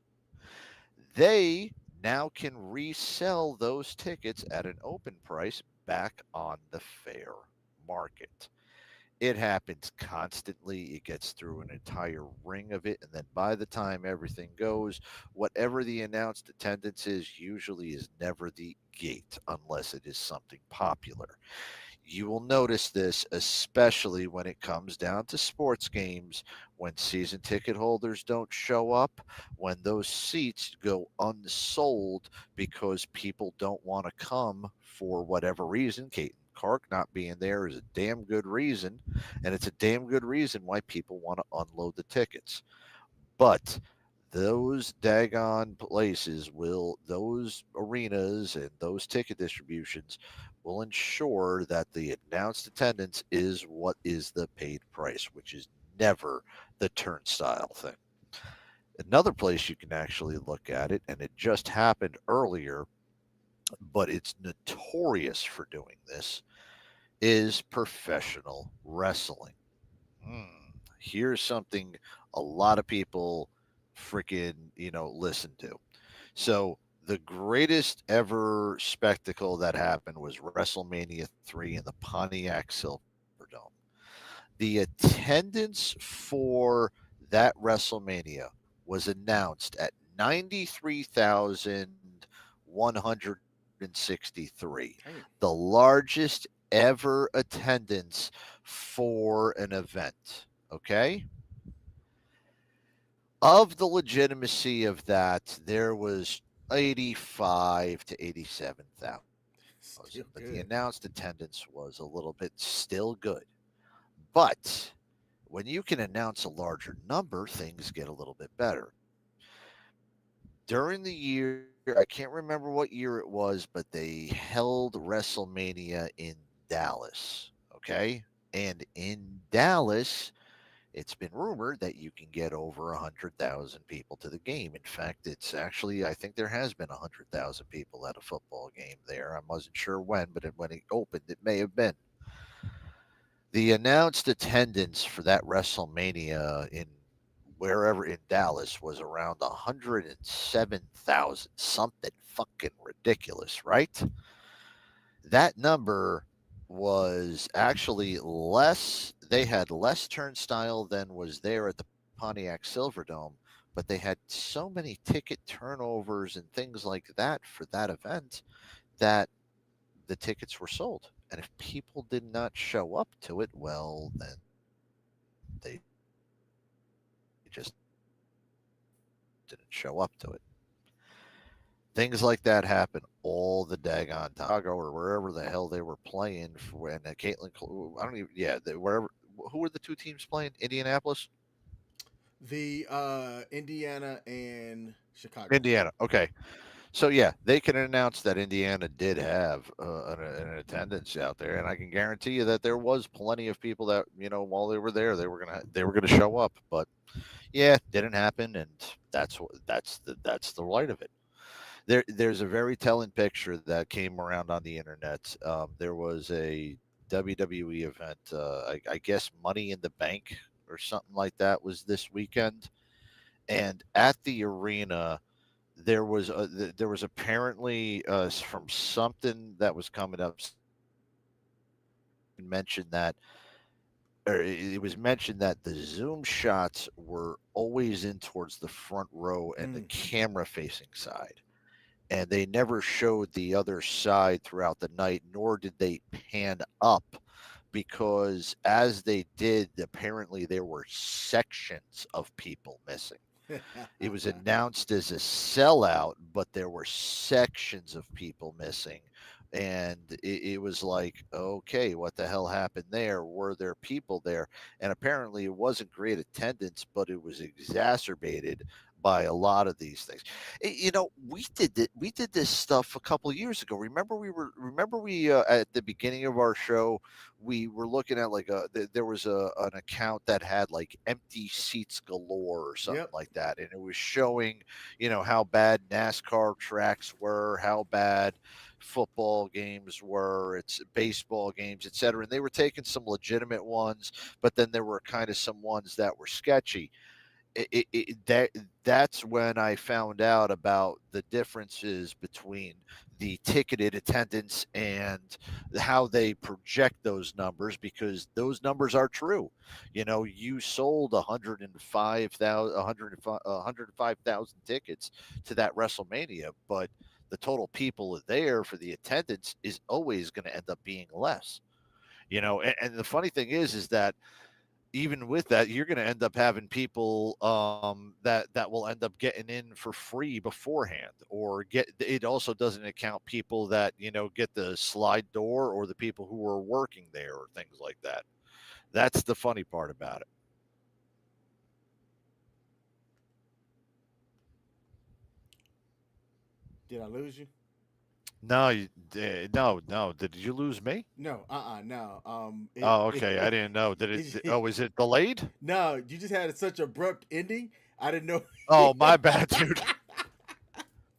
S2: They now can resell those tickets at an open price back on the fair market. It happens constantly. It gets through an entire ring of it. And then by the time everything goes, whatever the announced attendance is usually is never the gate unless it is something popular. You will notice this especially when it comes down to sports games, when season ticket holders don't show up, when those seats go unsold because people don't want to come for whatever reason. Kate Clark not being there is a damn good reason, and it's a damn good reason why people want to unload the tickets. But those daggone places those arenas and those ticket distributions will ensure that the announced attendance is what is the paid price, which is never the turnstile thing. Another place you can actually look at it, and it just happened earlier, but it's notorious for doing this, is professional wrestling. Hmm. Here's something a lot of people freaking, listen to. So, the greatest ever spectacle that happened was WrestleMania 3 in the Pontiac Silverdome. The attendance for that WrestleMania was announced at 93,163,
S1: Dang.
S2: the largest ever attendance for an event. Okay? Of the legitimacy of that, there was 85 to 87,000,
S1: Still
S2: but the
S1: good.
S2: announced attendance was a little bit still good. But when you can announce a larger number, things get a little bit better. During the year, I can't remember what year it was, but they held WrestleMania in Dallas. Okay. And in Dallas, it's been rumored that you can get over 100,000 people to the game. In fact, it's actually, I think there has been 100,000 people at a football game there. I wasn't sure when, but when it opened, it may have been. The announced attendance for that WrestleMania in wherever in Dallas was around 107,000, something fucking ridiculous, right? That number was actually less, they had less turnstile than was there at the Pontiac Silverdome, but they had so many ticket turnovers and things like that for that event that the tickets were sold. And if people did not show up to it, well, then they just didn't show up to it. Things like that happen all the daggone time. Or wherever the hell they were playing for when Caitlin, I don't even, yeah, wherever. Who were the two teams playing? Indianapolis?
S1: The Indiana and Chicago.
S2: Indiana. Okay. So yeah, they can announce that Indiana did have an attendance out there, and I can guarantee you that there was plenty of people that while they were there, they were gonna show up. But yeah, didn't happen, and that's the light of it. There's a very telling picture that came around on the internet. There was a WWE event, I guess Money in the Bank or something like that was this weekend, and at the arena there was apparently from something that was coming up mentioned that or it was mentioned that the zoom shots were always in towards the front row and the camera facing side, and they never showed the other side throughout the night, nor did they pan up, because as they did, apparently there were sections of people missing. It was announced as a sellout, but there were sections of people missing. And it was like, okay, what the hell happened there? Were there people there? And apparently it wasn't great attendance, but it was exacerbated by a lot of these things. We did this stuff a couple of years ago. Remember we at the beginning of our show, we were looking at like there was an account that had like empty seats galore or something like that, and it was showing how bad NASCAR tracks were, how bad football games were, it's baseball games, etc. And they were taking some legitimate ones, but then there were kind of some ones that were sketchy. That's when I found out about the differences between the ticketed attendance and how they project those numbers, because those numbers are true. You sold 105,000 tickets to that WrestleMania, but the total people there for the attendance is always going to end up being less. And the funny thing is that even with that, you're going to end up having people that will end up getting in for free beforehand, or it also doesn't account people that get the slide door, or the people who are working there, or things like that. That's the funny part about it.
S1: Did I lose you?
S2: No, no. Did you lose me?
S1: No, no.
S2: Oh, okay. I didn't know. Did it? Oh, is it delayed?
S1: No, you just had such abrupt ending. I didn't know.
S2: Oh, my bad, dude.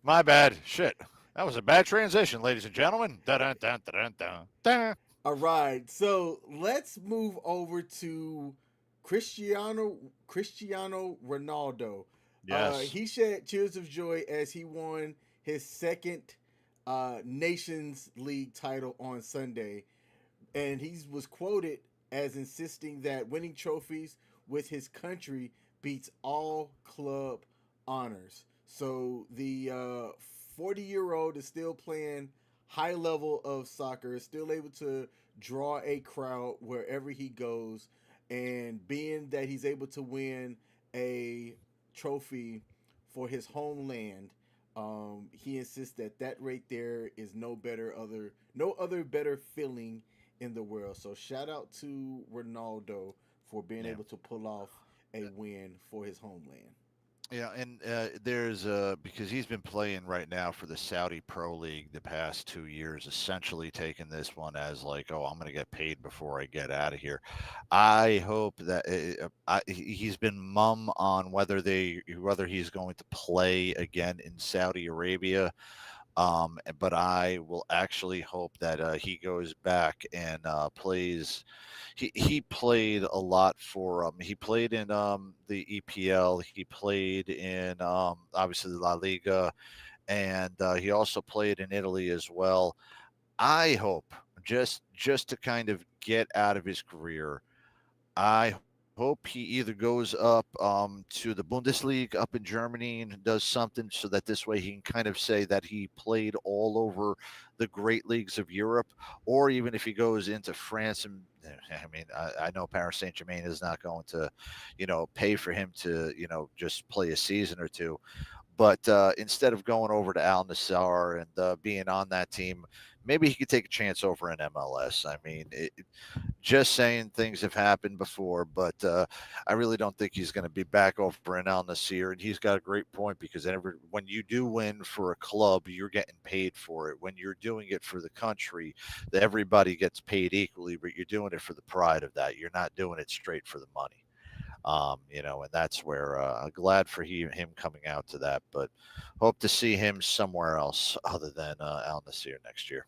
S2: My bad. Shit. That was a bad transition, ladies and gentlemen. Dun, dun, dun, dun, dun.
S1: All right, so let's move over to Cristiano Ronaldo.
S2: Yes.
S1: He shed tears of joy as he won his second Nations League title on Sunday, and he was quoted as insisting that winning trophies with his country beats all club honors. So the 40-year-old is still playing high level of soccer, is still able to draw a crowd wherever he goes, and being that he's able to win a trophy for his homeland, he insists that right there is no other better feeling in the world. So shout out to Ronaldo for being able to pull off a win for his homeland.
S2: Yeah, and there's because he's been playing right now for the Saudi Pro League the past 2 years, essentially taking this one as like, oh, I'm going to get paid before I get out of here. I hope that he's been mum on whether he's going to play again in Saudi Arabia. But I will actually hope that he goes back and plays. He played a lot for. He played in the EPL. He played in obviously the La Liga, and he also played in Italy as well. I hope just to kind of get out of his career. I hope he either goes up to the Bundesliga up in Germany and does something so that this way he can kind of say that he played all over the great leagues of Europe, or even if he goes into France. And I mean, I know Paris Saint-Germain is not going to, pay for him to, just play a season or two. But instead of going over to Al Nassr and being on that team, maybe he could take a chance over in MLS. I mean, just saying, things have happened before, but I really don't think he's going to be back over in Al Nassr. And he's got a great point, because when you do win for a club, you're getting paid for it. When you're doing it for the country, everybody gets paid equally, but you're doing it for the pride of that. You're not doing it straight for the money. And that's where I'm glad for him coming out to that, but hope to see him somewhere else other than Al Nassr next year.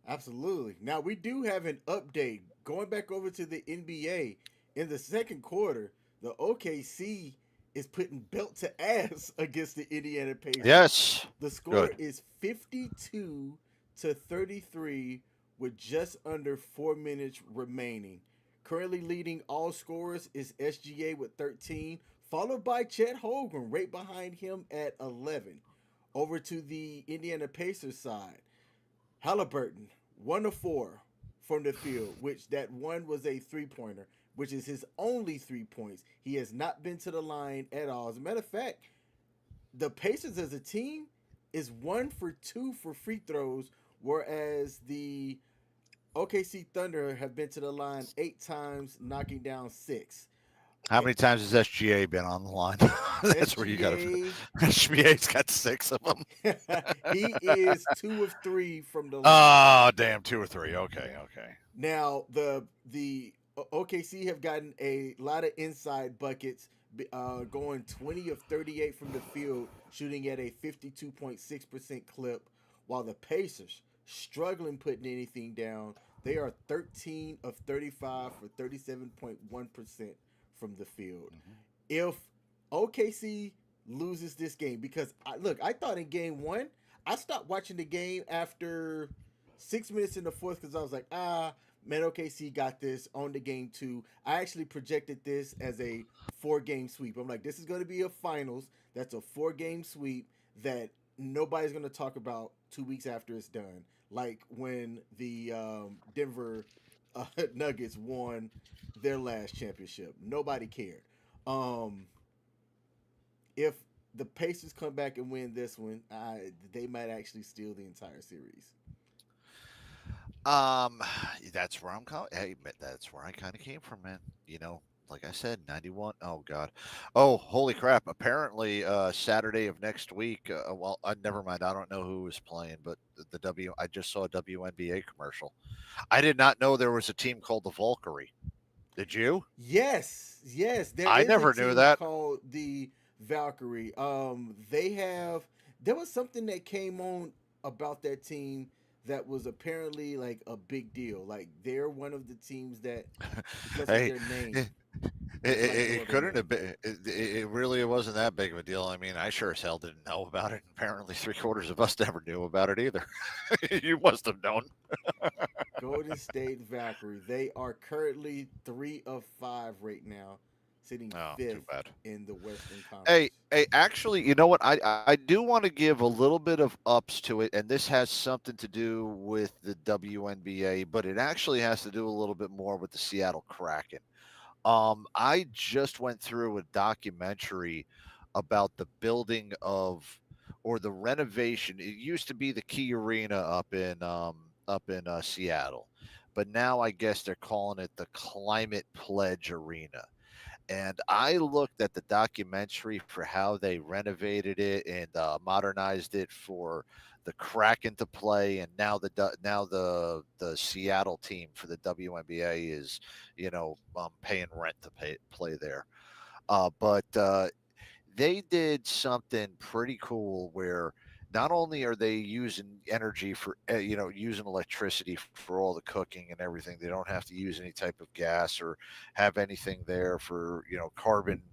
S1: Absolutely. Now, we do have an update. Going back over to the NBA, in the second quarter, the OKC is putting belt to ass against the Indiana Pacers.
S2: Yes.
S1: The score
S2: Good.
S1: is 52-33 with just under 4 minutes remaining. Currently leading all scorers is SGA with 13, followed by Chet Holmgren right behind him at 11. Over to the Indiana Pacers side, Halliburton, 1 of 4 from the field, which that one was a three-pointer, which is his only 3 points. He has not been to the line at all. As a matter of fact, the Pacers as a team is 1 for 2 for free throws, whereas the OKC Thunder have been to the line 8 times, knocking down 6.
S2: How many times has SGA been on the line? That's where you got to. SGA's got 6 of them.
S1: He is 2 of 3 from the line.
S2: Oh, damn, 2 or 3. Okay.
S1: Now the OKC have gotten a lot of inside buckets, going 20 of 38 from the field, shooting at a 52.6% clip, while the Pacers struggling putting anything down. They are 13 of 35 for 37.1% from the field. Mm-hmm. If OKC loses this game, because I thought in game 1, I stopped watching the game after 6 minutes in the fourth, because I was like, man, OKC got this on the game 2. I actually projected this as a 4-game sweep. I'm like, this is going to be a finals. That's a 4-game sweep that nobody's going to talk about 2 weeks after it's done. Like when the Denver Nuggets won their last championship. Nobody cared. If the Pacers come back and win this one, they might actually steal the entire series.
S2: That's where I'm coming. Hey, that's where I kind of came from, man. Like I said, 91. Oh God. Oh, holy crap. Apparently, Saturday of next week. Never mind. I don't know who was playing, but I just saw a WNBA commercial. I did not know there was a team called the Valkyrie. Did you?
S1: Yes.
S2: I never knew that.
S1: Called the Valkyrie. There was something that came on about that team that was apparently like a big deal. Like they're one of the teams that because of their name.
S2: It couldn't have been. It really wasn't that big of a deal. I mean, I sure as hell didn't know about it. Apparently, 3/4 of us never knew about it either. You must have known.
S1: Golden State Valkyrie. They are currently 3 of 5 right now, sitting 5th in the Western Conference.
S2: Hey, actually, you know what? I do want to give a little bit of ups to it, and this has something to do with the WNBA, but it actually has to do a little bit more with the Seattle Kraken. I just went through a documentary about the building of, or the renovation. It used to be the Key Arena up in Seattle, but now I guess they're calling it the Climate Pledge Arena. And I looked at the documentary for how they renovated it and modernized it for the Kraken to play, and now the Seattle team for the WNBA is paying rent to play there. But they did something pretty cool where not only are they using energy for using electricity for all the cooking and everything, they don't have to use any type of gas or have anything there for carbon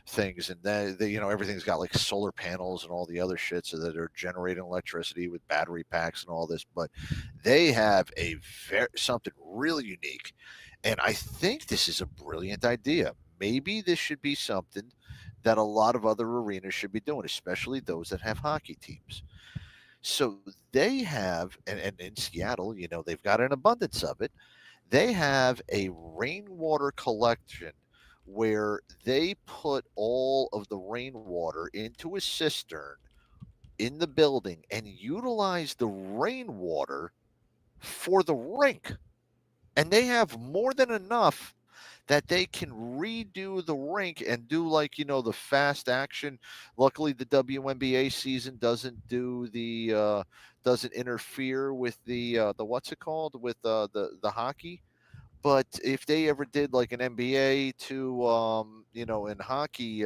S2: things, and then everything's got like solar panels and all the other shit so that they're generating electricity with battery packs and all this. But they have something really unique, and I think this is a brilliant idea. maybe this should be something that a lot of other arenas should be doing, especially those that have hockey teams. So they have, and in Seattle, they've got an abundance of it. They have a rainwater collection where they put all of the rainwater into a cistern in the building and utilize the rainwater for the rink. And they have more than enough that they can redo the rink and do like the fast action. Luckily, the WNBA season doesn't interfere with the what's it called, with the hockey. But if they ever did like an NBA to, in hockey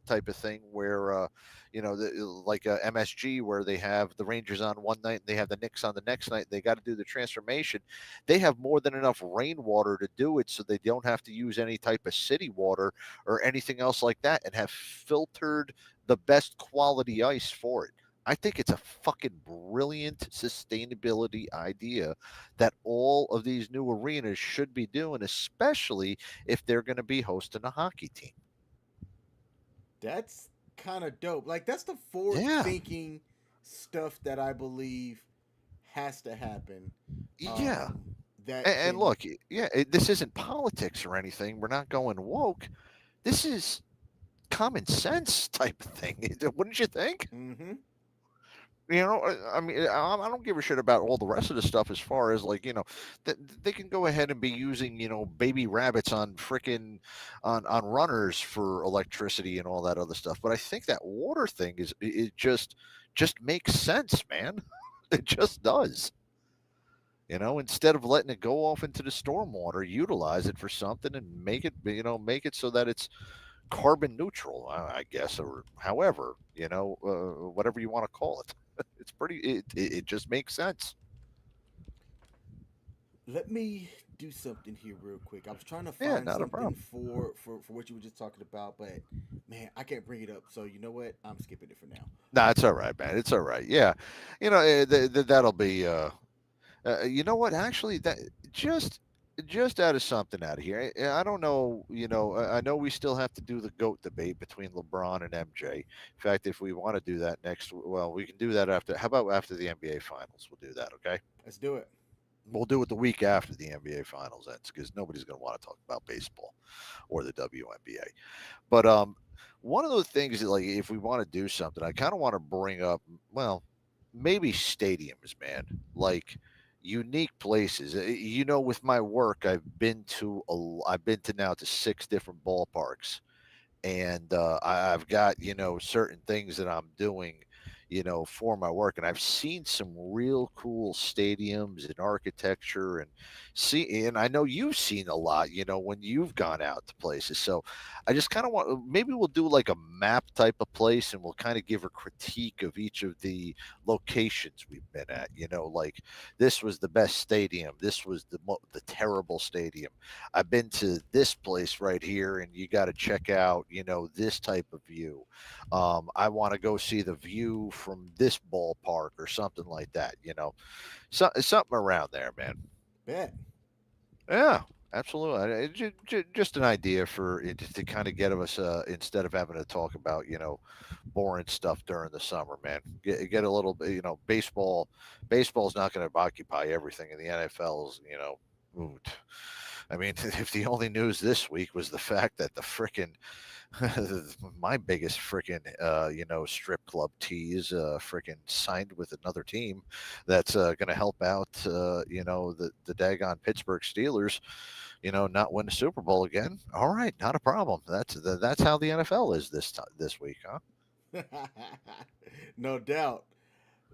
S2: type of thing where, like a MSG where they have the Rangers on one night and they have the Knicks on the next night, they got to do the transformation. They have more than enough rainwater to do it so they don't have to use any type of city water or anything else like that, and have filtered the best quality ice for it. I think it's a fucking brilliant sustainability idea that all of these new arenas should be doing, especially if they're going to be hosting a hockey team.
S1: That's kind of dope. Like, that's the forward thinking stuff that I believe has to happen.
S2: Yeah. And look, this isn't politics or anything. We're not going woke. This is common sense type of thing. Wouldn't you think?
S1: Mm-hmm.
S2: I mean, I don't give a shit about all the rest of the stuff as far as like, they can go ahead and be using, baby rabbits on frickin' on runners for electricity and all that other stuff. But I think that water thing it just makes sense, man. It just does. Instead of letting it go off into the stormwater, utilize it for something and make it so that it's carbon neutral, I guess, or however, whatever you want to call it. It's it just makes sense.
S1: Let me do something here real quick. I was trying to find something for what you were just talking about, but man, I can't bring it up. So you know what? I'm skipping it for now.
S2: Nah, it's all right, man. It's all right. Yeah, that'll be. You know what? Actually, that just out of something out of here. I don't know. I know we still have to do the GOAT debate between LeBron and MJ. In fact, if we want to do that we can do that after. How about after the NBA Finals? We'll do that. Okay.
S1: Let's do it.
S2: We'll do it the week after the NBA Finals ends because nobody's going to want to talk about baseball or the WNBA. But one of those things that, like, if we want to do something, I kind of want to bring up, well, maybe stadiums, man. Like, unique places. With my work, I've been to now to 6 different ballparks, and I've got certain things that I'm doing for my work, and I've seen some real cool stadiums and architecture, and I know you've seen a lot when you've gone out to places. So I just kind of want, maybe we'll do like a map type of place, and we'll kind of give a critique of each of the locations we've been at. Like, this was the best stadium, this was the terrible stadium. I've been to this place right here, and you got to check out this type of view. I want to go see the view from this ballpark or something like that. Something around there, man.
S1: Bet.
S2: Yeah, absolutely. Just an idea for it to kind of get us, instead of having to talk about boring stuff during the summer, man. Get a little bit, baseball's not going to occupy everything, and the NFL's, I mean, if the only news this week was the fact that the frickin' my biggest frickin' strip club tease frickin' signed with another team that's going to help out the daggone Pittsburgh Steelers not win the Super Bowl again. All right, not a problem. That's how the NFL is this week, huh?
S1: No doubt.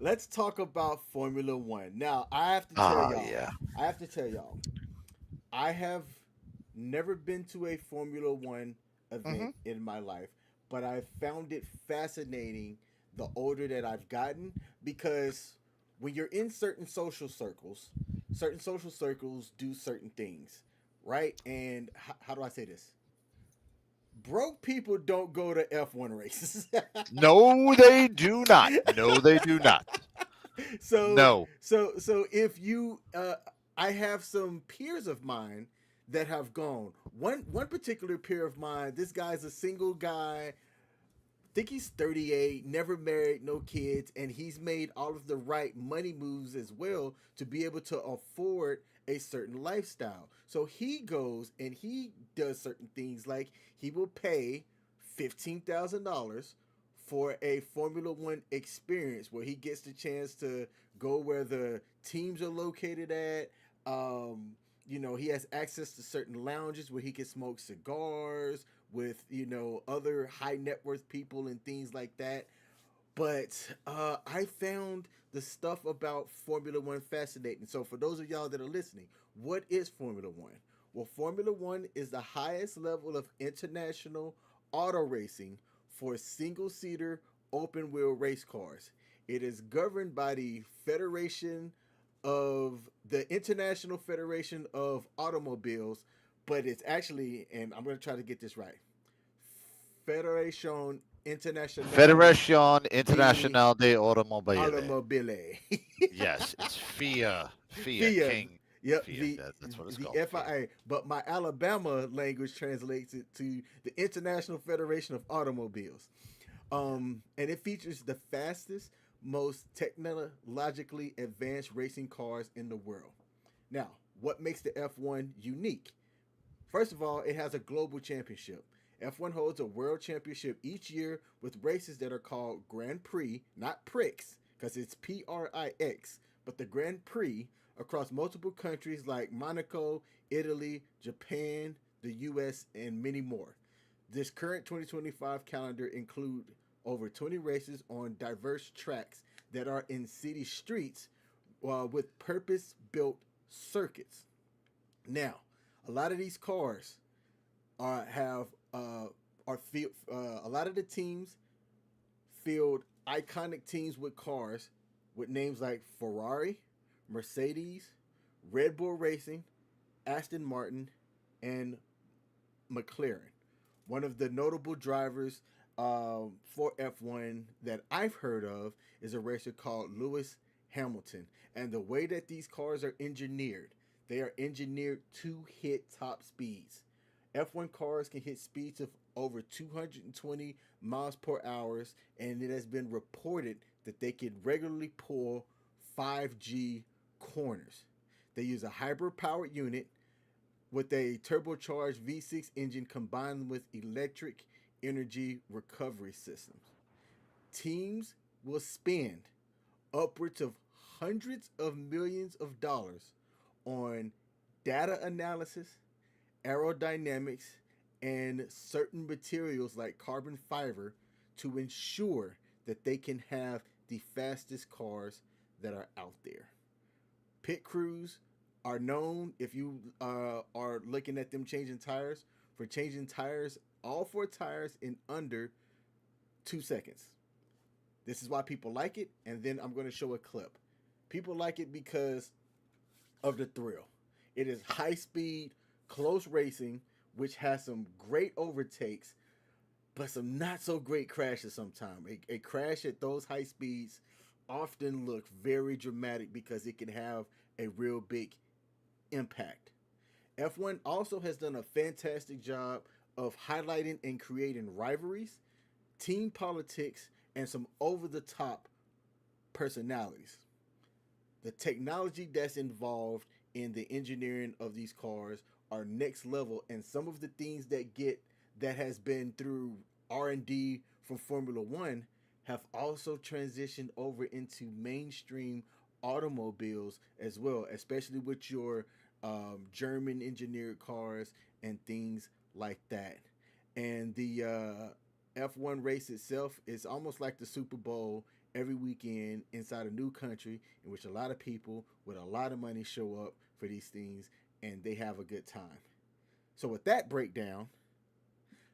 S1: Let's talk about Formula One. Now, I have to tell y'all.
S2: Yeah.
S1: I have to tell y'all. I have never been to a Formula One event in my life, but I found it fascinating the older that I've gotten, because when you're in certain social circles do certain things, right? And how do I say this? Broke people don't go to F1 races.
S2: No, they do not. No, they do not.
S1: So
S2: no.
S1: So if you I have some peers of mine that have gone. One particular peer of mine, this guy's a single guy. Think he's 38, never married, no kids, and he's made all of the right money moves as well to be able to afford a certain lifestyle. So he goes and he does certain things like he will pay $15,000 for a Formula One experience where he gets the chance to go where the teams are located at. He has access to certain lounges where he can smoke cigars with, other high net worth people and things like that. But I found the stuff about Formula One fascinating. So for those of y'all that are listening, what is Formula One? Well, Formula One is the highest level of international auto racing for single-seater open-wheel race cars. It is governed by the International Federation of Automobiles, but it's actually, and I'm going to try to get this right, Federation Internationale
S2: de Automobile.
S1: Automobile.
S2: Yes, it's FIA.
S1: FIA.
S2: King.
S1: Yep,
S2: FIA, that's what it's called.
S1: FIA. But my Alabama language translates it to the International Federation of Automobiles. And it features the fastest, most technologically advanced racing cars in the world. Now, what makes the F1 unique? First of all, it has a global championship. F1 holds a world championship each year with races that are called Grand Prix, not Prix, because it's Prix, but the Grand Prix across multiple countries like Monaco, Italy, Japan, the US, and many more. This current 2025 calendar includes over 20 races on diverse tracks that are in city streets with purpose-built circuits. Now, a lot of these cars a lot of the teams field iconic teams with cars with names like Ferrari, Mercedes, Red Bull Racing, Aston Martin, and McLaren. One of the notable drivers for F1 that I've heard of is a racer called Lewis Hamilton. And the way that these cars are engineered, they are engineered to hit top speeds. F1 cars can hit speeds of over 220 miles per hour, and it has been reported that they can regularly pull 5G corners. They use a hybrid powered unit with a turbocharged V6 engine combined with electric energy recovery systems. Teams will spend upwards of hundreds of millions of dollars on data analysis, aerodynamics, and certain materials like carbon fiber to ensure that they can have the fastest cars that are out there. Pit crews are known, if you are looking at them changing tires, for changing tires, all four tires in under 2 seconds. This is why people like it, and then I'm going to show a clip. People like it because of the thrill. It is high speed, close racing, which has some great overtakes, but some not so great crashes sometimes. A crash at those high speeds often look very dramatic because it can have a real big impact. F1 also has done a fantastic job of highlighting and creating rivalries, team politics, and some over-the-top personalities. The technology that's involved in the engineering of these cars are next level, and some of the things that has been through R&D from Formula One have also transitioned over into mainstream automobiles as well, especially with your German engineered cars and things like that. And the F1 race itself is almost like the Super Bowl every weekend inside a new country in which a lot of people with a lot of money show up for these things and they have a good time. So with that breakdown,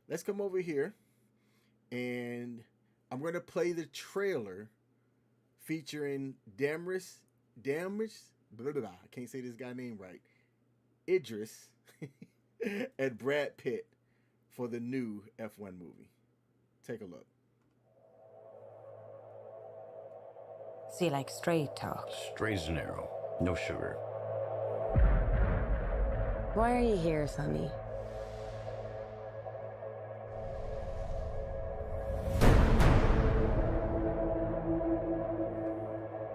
S1: let's come over here and I'm going to play the trailer featuring Damaris, blah, blah, blah, I can't say this guy's name right, Idris and Brad Pitt for the new F1 movie. Take a look.
S5: So you like straight talk?
S6: Straight as an arrow. No sugar.
S5: Why are you here, Sonny?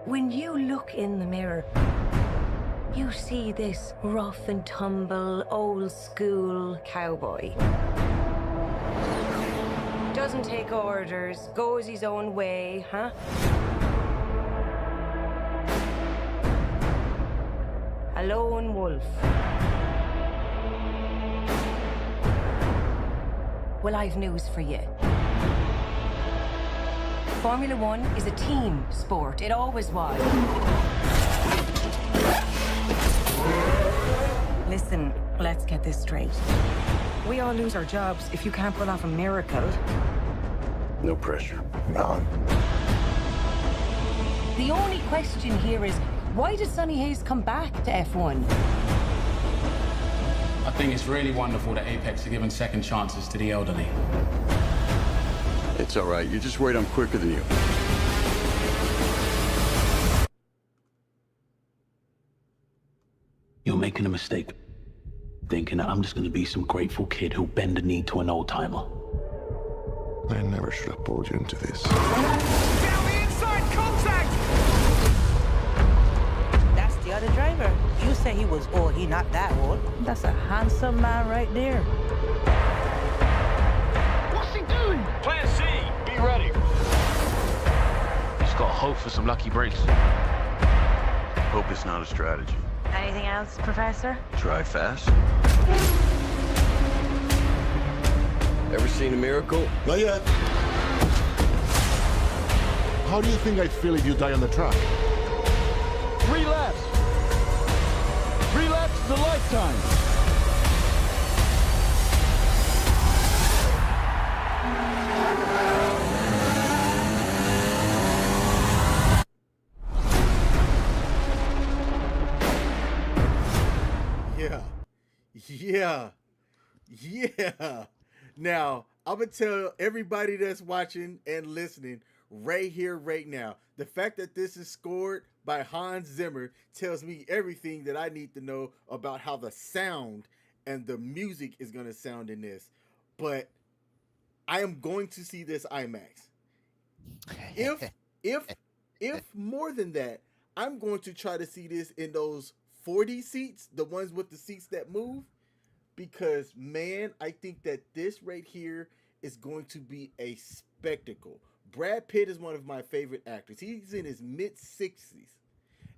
S5: When you look in the mirror, you see this rough and tumble, old school cowboy. Doesn't take orders, goes his own way, huh? A lone wolf. Well, I've news for you. Formula One is a team sport. It always was. Listen, let's get this straight. We all lose our jobs if you can't pull off a miracle.
S6: No pressure. None.
S5: The only question here is, why did Sonny Hayes come back to F1?
S7: I think it's really wonderful that Apex are giving second chances to the elderly.
S6: It's all right. You're just worried I'm quicker than you.
S8: You're making a mistake. Thinking that I'm just gonna be some grateful kid who'll bend the knee to an old timer.
S9: I never should have pulled you into this.
S3: Down the inside, contact!
S10: That's the other driver. You say he was old, he not that old. That's a handsome man right there.
S3: What's he doing? Plan C, be ready.
S7: Just gotta hope for some lucky breaks.
S6: Hope is not a strategy.
S5: Anything else, Professor?
S6: Try fast. Ever seen a miracle?
S9: Not yet. How do you think I'd feel if you die on the track?
S3: 3 laps. 3 laps is a lifetime.
S1: Yeah. Now, I'm going to tell everybody that's watching and listening right here, right now, the fact that this is scored by Hans Zimmer tells me everything that I need to know about how the sound and the music is going to sound in this. But I am going to see this IMAX. If more than that, I'm going to try to see this in those 40 seats, the ones with the seats that move, because man, I think that this right here is going to be a spectacle. Brad Pitt is one of my favorite actors. He's in his mid-60s.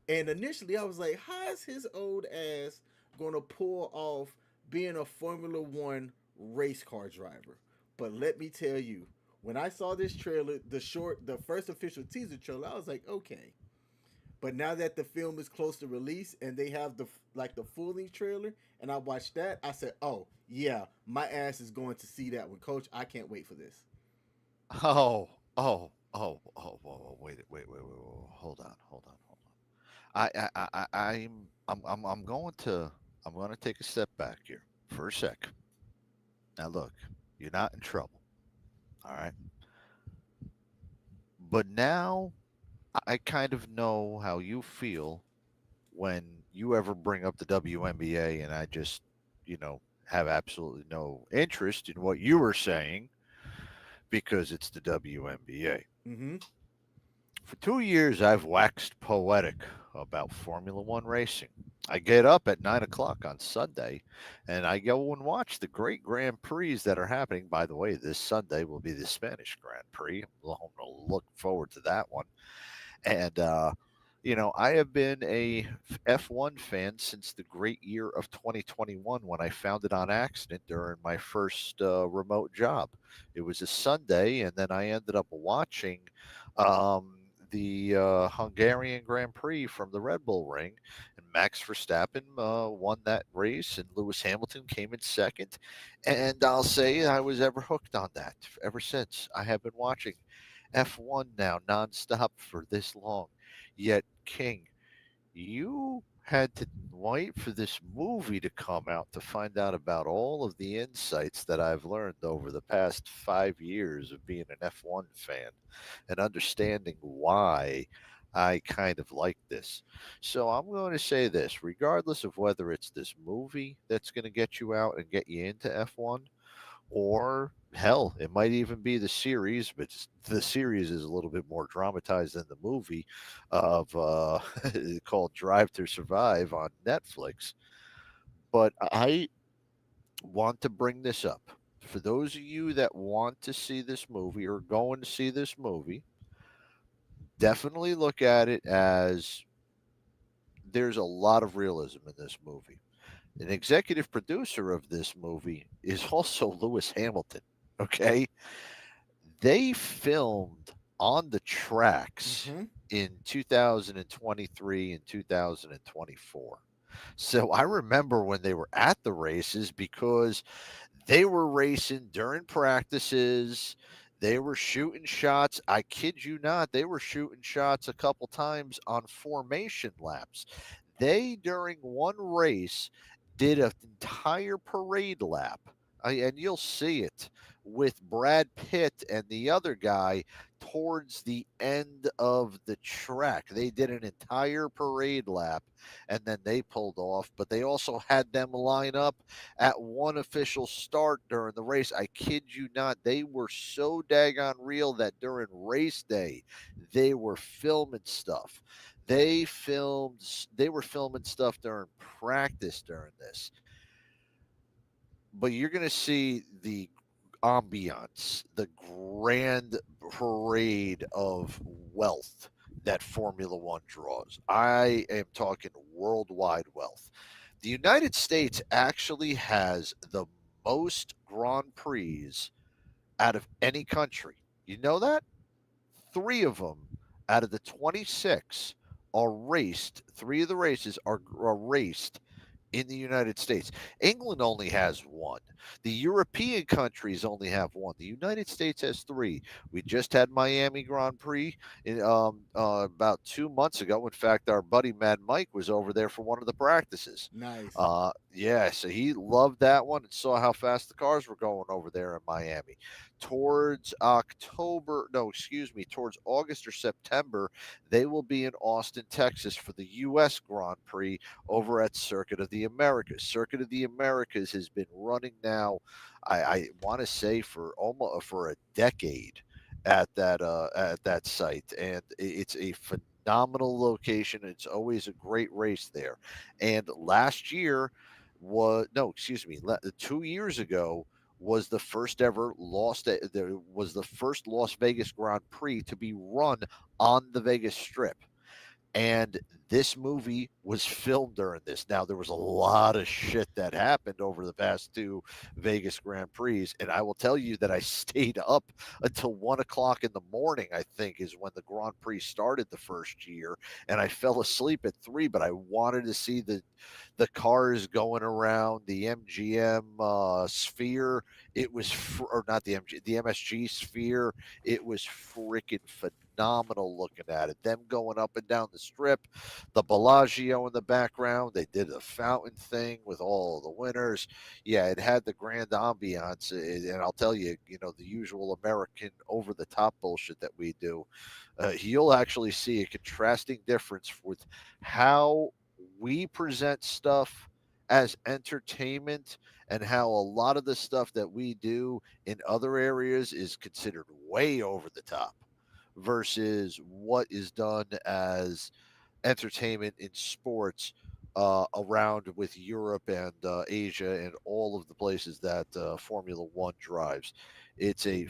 S1: And initially I was like, how is his old ass going to pull off being a Formula One race car driver? But let me tell you, when I saw this trailer, the first official teaser trailer, I was like, okay. But now that the film is close to release and they have the full-length trailer, and I watched that, I said, oh, yeah, my ass is going to see that one. Coach, I can't wait for this.
S2: Wait, hold on. I'm going to take a step back here for a sec. Now look, you're not in trouble. All right. But now I kind of know how you feel when you ever bring up the WNBA, and I just, have absolutely no interest in what you were saying because it's the WNBA.
S1: Mm-hmm.
S2: For 2 years, I've waxed poetic about Formula One racing. I get up at 9 o'clock on Sunday, and I go and watch the great Grand Prix that are happening. By the way, this Sunday will be the Spanish Grand Prix. I'm going to look forward to that one. And, I have been a F1 fan since the great year of 2021 when I found it on accident during my first remote job. It was a Sunday, and then I ended up watching the Hungarian Grand Prix from the Red Bull Ring, and Max Verstappen won that race, and Lewis Hamilton came in second. And I'll say I was ever hooked on that ever since. I have been watching F1 now nonstop for this long. Yet, King, you had to wait for this movie to come out to find out about all of the insights that I've learned over the past 5 years of being an F1 fan and understanding why I kind of like this. So I'm going to say this, regardless of whether it's this movie that's going to get you out and get you into F1, or hell, it might even be the series, but the series is a little bit more dramatized than the movie of called Drive to Survive on Netflix. But I want to bring this up. For those of you that want to see this movie or going to see this movie, definitely look at it as there's a lot of realism in this movie. An executive producer of this movie is also Lewis Hamilton. Okay. They filmed on the tracks in 2023 and 2024. So I remember when they were at the races because they were racing during practices. They were shooting shots. I kid you not, they were shooting shots a couple times on formation laps. They, during one race, did an entire parade lap. And you'll see it with Brad Pitt and the other guy towards the end of the track. They did an entire parade lap and then they pulled off, but they also had them line up at one official start during the race. I kid you not, they were so daggone real that during race day, they were filming stuff. They were filming stuff during practice during this. But you're going to see the ambiance, the grand parade of wealth that Formula One draws. I am talking worldwide wealth. The United States actually has the most Grand Prix out of any country. You know that? 3 of them out of the 26 are raced. 3 of the races are raced in the United States. England only has 1. The European countries only have 1. The United States has 3. We just had Miami Grand Prix about 2 months ago. In fact, our buddy Mad Mike was over there for one of the practices.
S1: Nice.
S2: Yeah, so he loved that one and saw how fast the cars were going over there in Miami. Towards August or September, they will be in Austin, Texas for the U.S. Grand Prix over at Circuit of the Americas. Circuit of the Americas has been running now, I want to say for a decade at that site, and it's a phenomenal location. It's always a great race there. And last year 2 years ago was the first ever the first Las Vegas Grand Prix to be run on the Vegas Strip. And this movie was filmed during this. Now, there was a lot of shit that happened over the past 2 Vegas Grand Prix. And I will tell you that I stayed up until 1 o'clock in the morning, I think, is when the Grand Prix started the first year. And I fell asleep at 3, but I wanted to see the cars going around the MGM sphere. It was, or not the MSG sphere. It was freaking phenomenal looking at it. Them going up and down the strip, the Bellagio in the background. They did a fountain thing with all the winners. Yeah, it had the grand ambiance. And I'll tell you, the usual American over the top bullshit that we do. You'll actually see a contrasting difference with how we present stuff as entertainment and how a lot of the stuff that we do in other areas is considered way over the top versus what is done as entertainment in sports around with Europe and Asia and all of the places that Formula One drives. You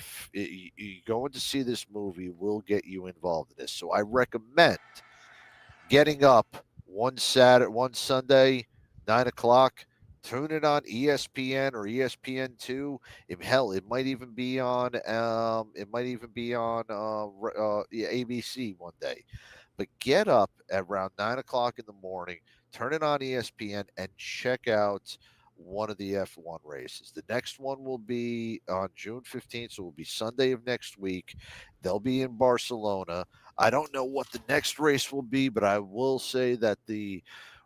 S2: going to see this movie will get you involved in this. So I recommend getting up one Sunday, 9 o'clock. Tune it on ESPN or ESPN2. Hell, it might even be on ABC one day. But get up at around 9 o'clock in the morning, turn it on ESPN, and check out one of the F1 races. The next one will be on June 15th, so it will be Sunday of next week. They'll be in Barcelona. I don't know what the next race will be, but I will say that the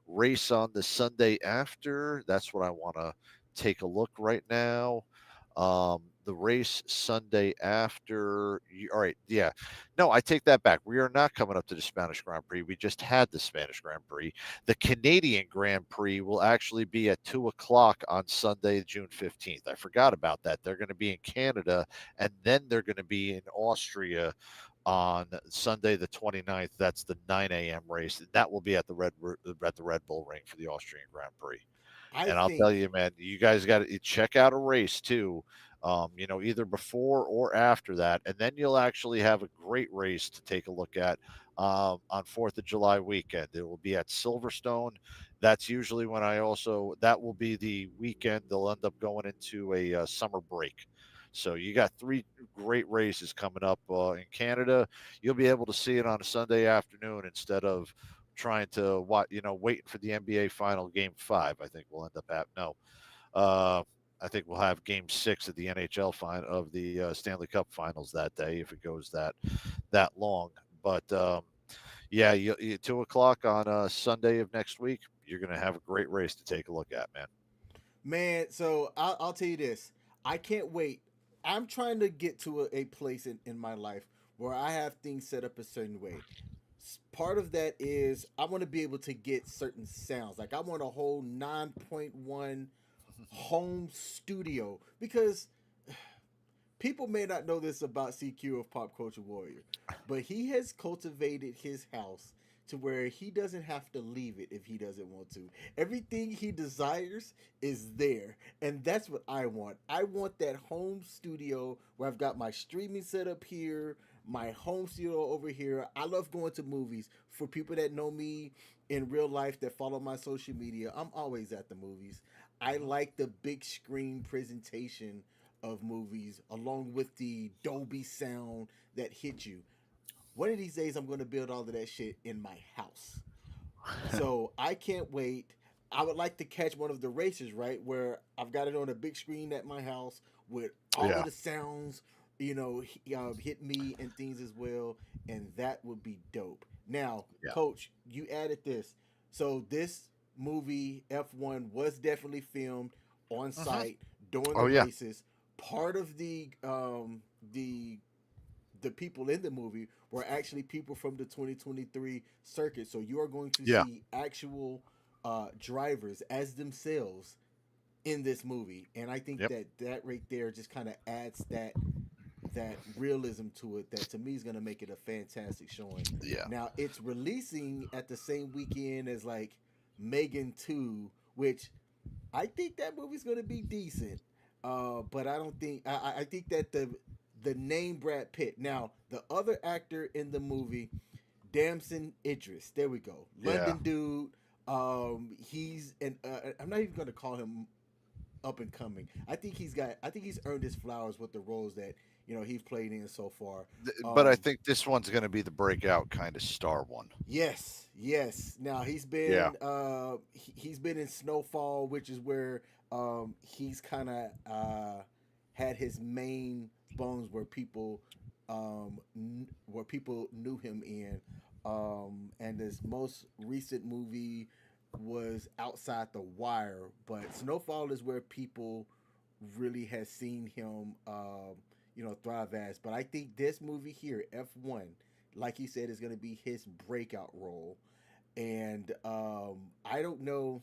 S2: race on the Sunday after, that's what I want to take a look right now. the race Sunday after. All right, yeah. No, I take that back. We are not coming up to the Spanish Grand Prix. We just had the Spanish Grand Prix. The Canadian Grand Prix will actually be at 2:00 on Sunday, June 15th. I forgot about that. They're going to be in Canada, and then they're going to be in Austria on Sunday the 29th. That's the 9 a.m. race. And that will be at the Red Bull Ring for the Austrian Grand Prix. And I'll tell you, man, you guys got to check out a race too. Either before or after that, and then you'll actually have a great race to take a look at on 4th of July weekend. It will be at Silverstone. That's usually when that will be the weekend they'll end up going into a summer break. So you got 3 great races coming up in Canada. You'll be able to see it on a Sunday afternoon instead of trying to waiting for the NBA final game 5. I think we'll end up at I think we'll have game 6 of the NHL final of the Stanley Cup finals that day if it goes that long. But yeah, 2:00 on Sunday of next week. You're going to have a great race to take a look at, man.
S1: Man, so I'll tell you this. I can't wait. I'm trying to get to a place in my life where I have things set up a certain way. Part of that is I want to be able to get certain sounds. Like I want a whole 9.1 home studio, because people may not know this about CQ of Pop Culture Warrior, but he has cultivated his house to where he doesn't have to leave it if he doesn't want to. Everything he desires is there, and that's what I want. I want that home studio where I've got my streaming set up here, my home studio over here. I love going to movies. For people that know me in real life, that follow my social media, I'm always at the movies. I like the big screen presentation of movies along with the Dolby sound that hit you. One of these days I'm going to build all of that shit in my house. So I can't wait. I would like to catch one of the races, right, where I've got it on a big screen at my house with all of the sounds, hit me and things as well, and that would be dope. Now, Coach, you added this. So this movie F1 was definitely filmed on site during the races. Part of the people in the movie were actually people from the 2023 circuit. So you are going to see actual drivers as themselves in this movie, and I think that right there just kind of adds that realism to it that to me is going to make it a fantastic showing.
S2: Yeah.
S1: Now it's releasing at the same weekend as like Megan 2, which I think that movie's going to be decent. But I don't think I think that the name Brad Pitt. Now the other actor in the movie, Damson Idris. There we go. London dude. He's I'm not even going to call him up and coming. I think he's earned his flowers with the roles that he's played in so far.
S2: But I think this one's going to be the breakout kind of star one.
S1: Yes. Now he's been he's been in Snowfall, which is where he's kind of had his main bones where people knew him in. And this most recent movie was Outside the Wire, but Snowfall is where people really has seen him thrive as. But I think this movie here, F1, like he said, is going to be his breakout role. And I don't know.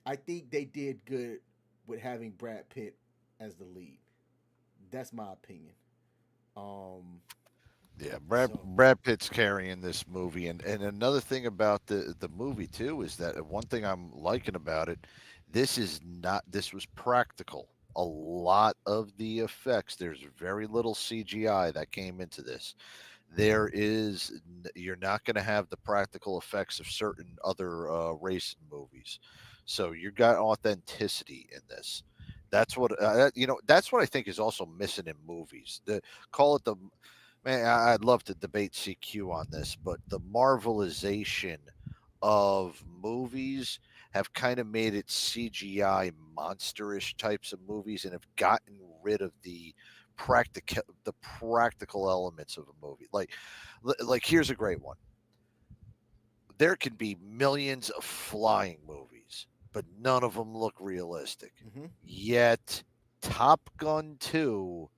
S1: I think they did good with having Brad Pitt as the lead. That's my opinion.
S2: Yeah, Brad Pitt's carrying this movie, and another thing about the movie too is that one thing I'm liking about it, this was practical. A lot of the effects, there's very little CGI that came into this. You're not going to have the practical effects of certain other racing movies, so you got authenticity in this. That's what that's what I think is also missing in movies. Man, I'd love to debate CQ on this, but the Marvelization of movies have kind of made it CGI monsterish types of movies and have gotten rid of the practical elements of a movie. Like here's a great one. There can be millions of flying movies, but none of them look realistic.
S1: Mm-hmm.
S2: Yet Top Gun 2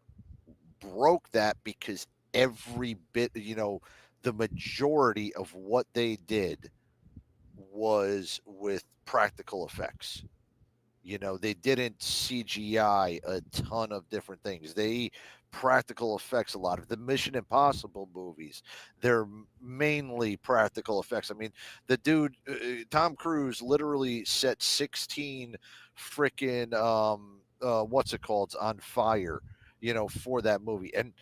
S2: broke that because every bit, the majority of what they did was with practical effects. They didn't CGI a ton of different things. They practical effects a lot of the Mission Impossible movies. They're mainly practical effects. I mean, the dude Tom Cruise literally set 16 freaking what's it called on fire, for that movie. And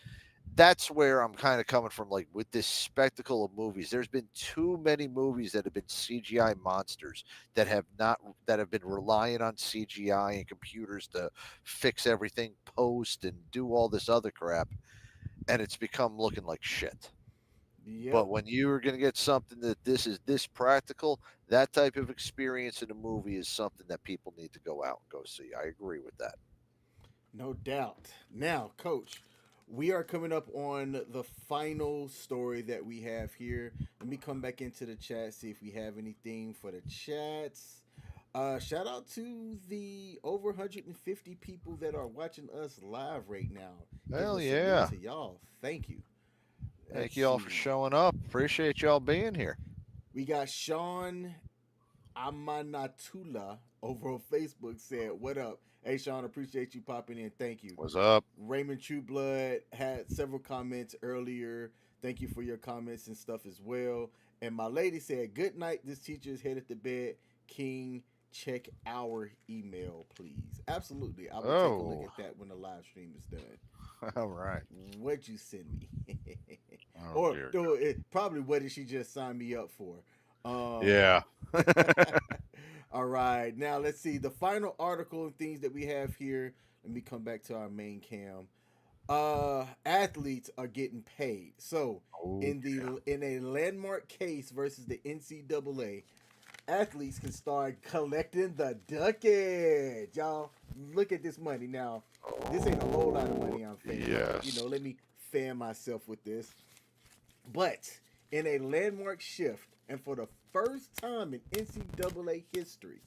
S2: that's where I'm kind of coming from. Like with this spectacle of movies, there's been too many movies that have been CGI monsters that have been relying on CGI and computers to fix everything, post and do all this other crap, and it's become looking like shit.
S1: Yep.
S2: But when you're going to get something that this is this practical, that type of experience in a movie is something that people need to go out and go see. I agree with that.
S1: No doubt. Now, Coach, we are coming up on the final story that we have here. Let me come back into the chat, see if we have anything for the chats. Shout out to the over 150 people that are watching us live right now.
S2: Hell
S1: Give a salute
S2: yeah.
S1: to y'all. Thank you.
S2: Thank you all for showing up. Appreciate y'all being here.
S1: We got Sean Amanatula over on Facebook said, "What up? Hey, Sean, appreciate you popping in. Thank you."
S2: What's up?
S1: Raymond Trueblood had several comments earlier. Thank you for your comments and stuff as well. And my lady said, "Good night. This teacher is headed to bed. King, check our email, please." Absolutely. I will take a look at that when the live stream is done.
S2: All right.
S1: What'd you send me?
S2: Or
S1: probably what did she just sign me up for?
S2: Yeah.
S1: All right. Now let's see the final article and things that we have here. Let me come back to our main cam. Athletes are getting paid. So in a landmark case versus the NCAA, athletes can start collecting the ducat. Y'all, look at this money. Now, this ain't a whole lot of money I'm fanning.
S2: Yes.
S1: Let me fan myself with this. But in a landmark shift, and for the first time in NCAA history,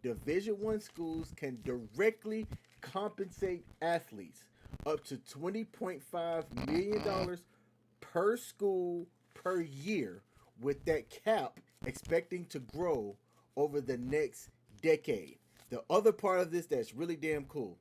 S1: Division I schools can directly compensate athletes up to $20.5 million per school per year, with that cap expecting to grow over the next decade. The other part of this that's really damn cool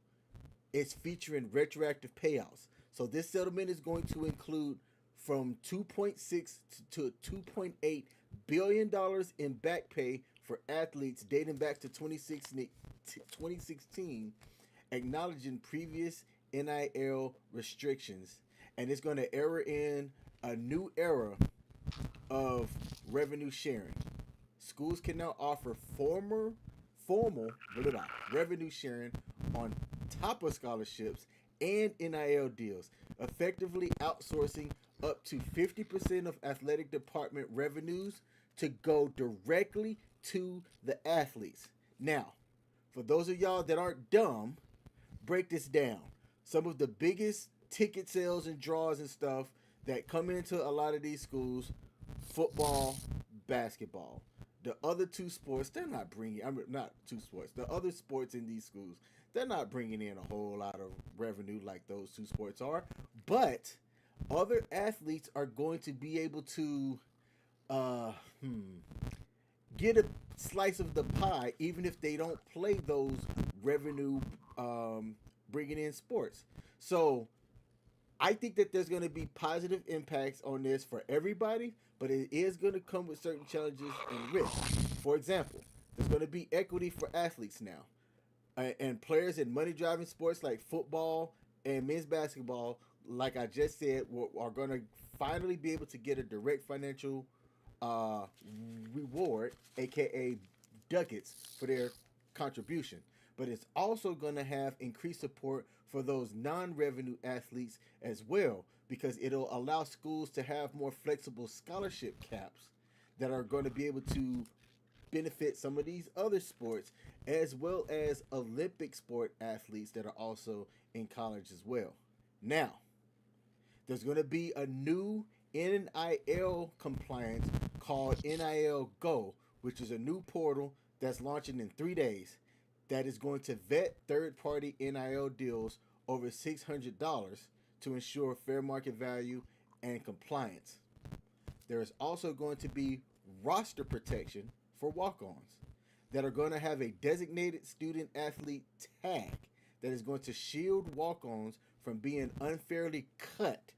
S1: is featuring retroactive payouts. So this settlement is going to include from $2.6 to $2.8 billion in back pay for athletes dating back to 2016, acknowledging previous NIL restrictions, and it's going to usher in a new era of revenue sharing. Schools can now offer formal revenue sharing on top of scholarships and NIL deals, effectively outsourcing up to 50% of athletic department revenues to go directly to the athletes. Now, for those of y'all that aren't dumb, break this down. Some of the biggest ticket sales and draws and stuff that come into a lot of these schools: football, basketball. The other two sports, they're not bringing, not two sports, the other sports in these schools, they're not bringing in a whole lot of revenue like those two sports are. But other athletes are going to be able to get a slice of the pie, even if they don't play those revenue bringing in sports. So I think that there's going to be positive impacts on this for everybody, but it is going to come with certain challenges and risks. For example, there's going to be equity for athletes now, and players in money-driving sports like football and men's basketball, like I just said, are going to finally be able to get a direct financial reward, aka ducats, for their contribution. But it's also going to have increased support for those non-revenue athletes as well, because it'll allow schools to have more flexible scholarship caps that are going to be able to benefit some of these other sports, as well as Olympic sport athletes that are also in college as well. Now, there's going to be a new NIL compliance called NIL Go, which is a new portal that's launching in 3 days that is going to vet third-party NIL deals over $600 to ensure fair market value and compliance. There is also going to be roster protection for walk-ons that are going to have a designated student athlete tag that is going to shield walk-ons from being unfairly cut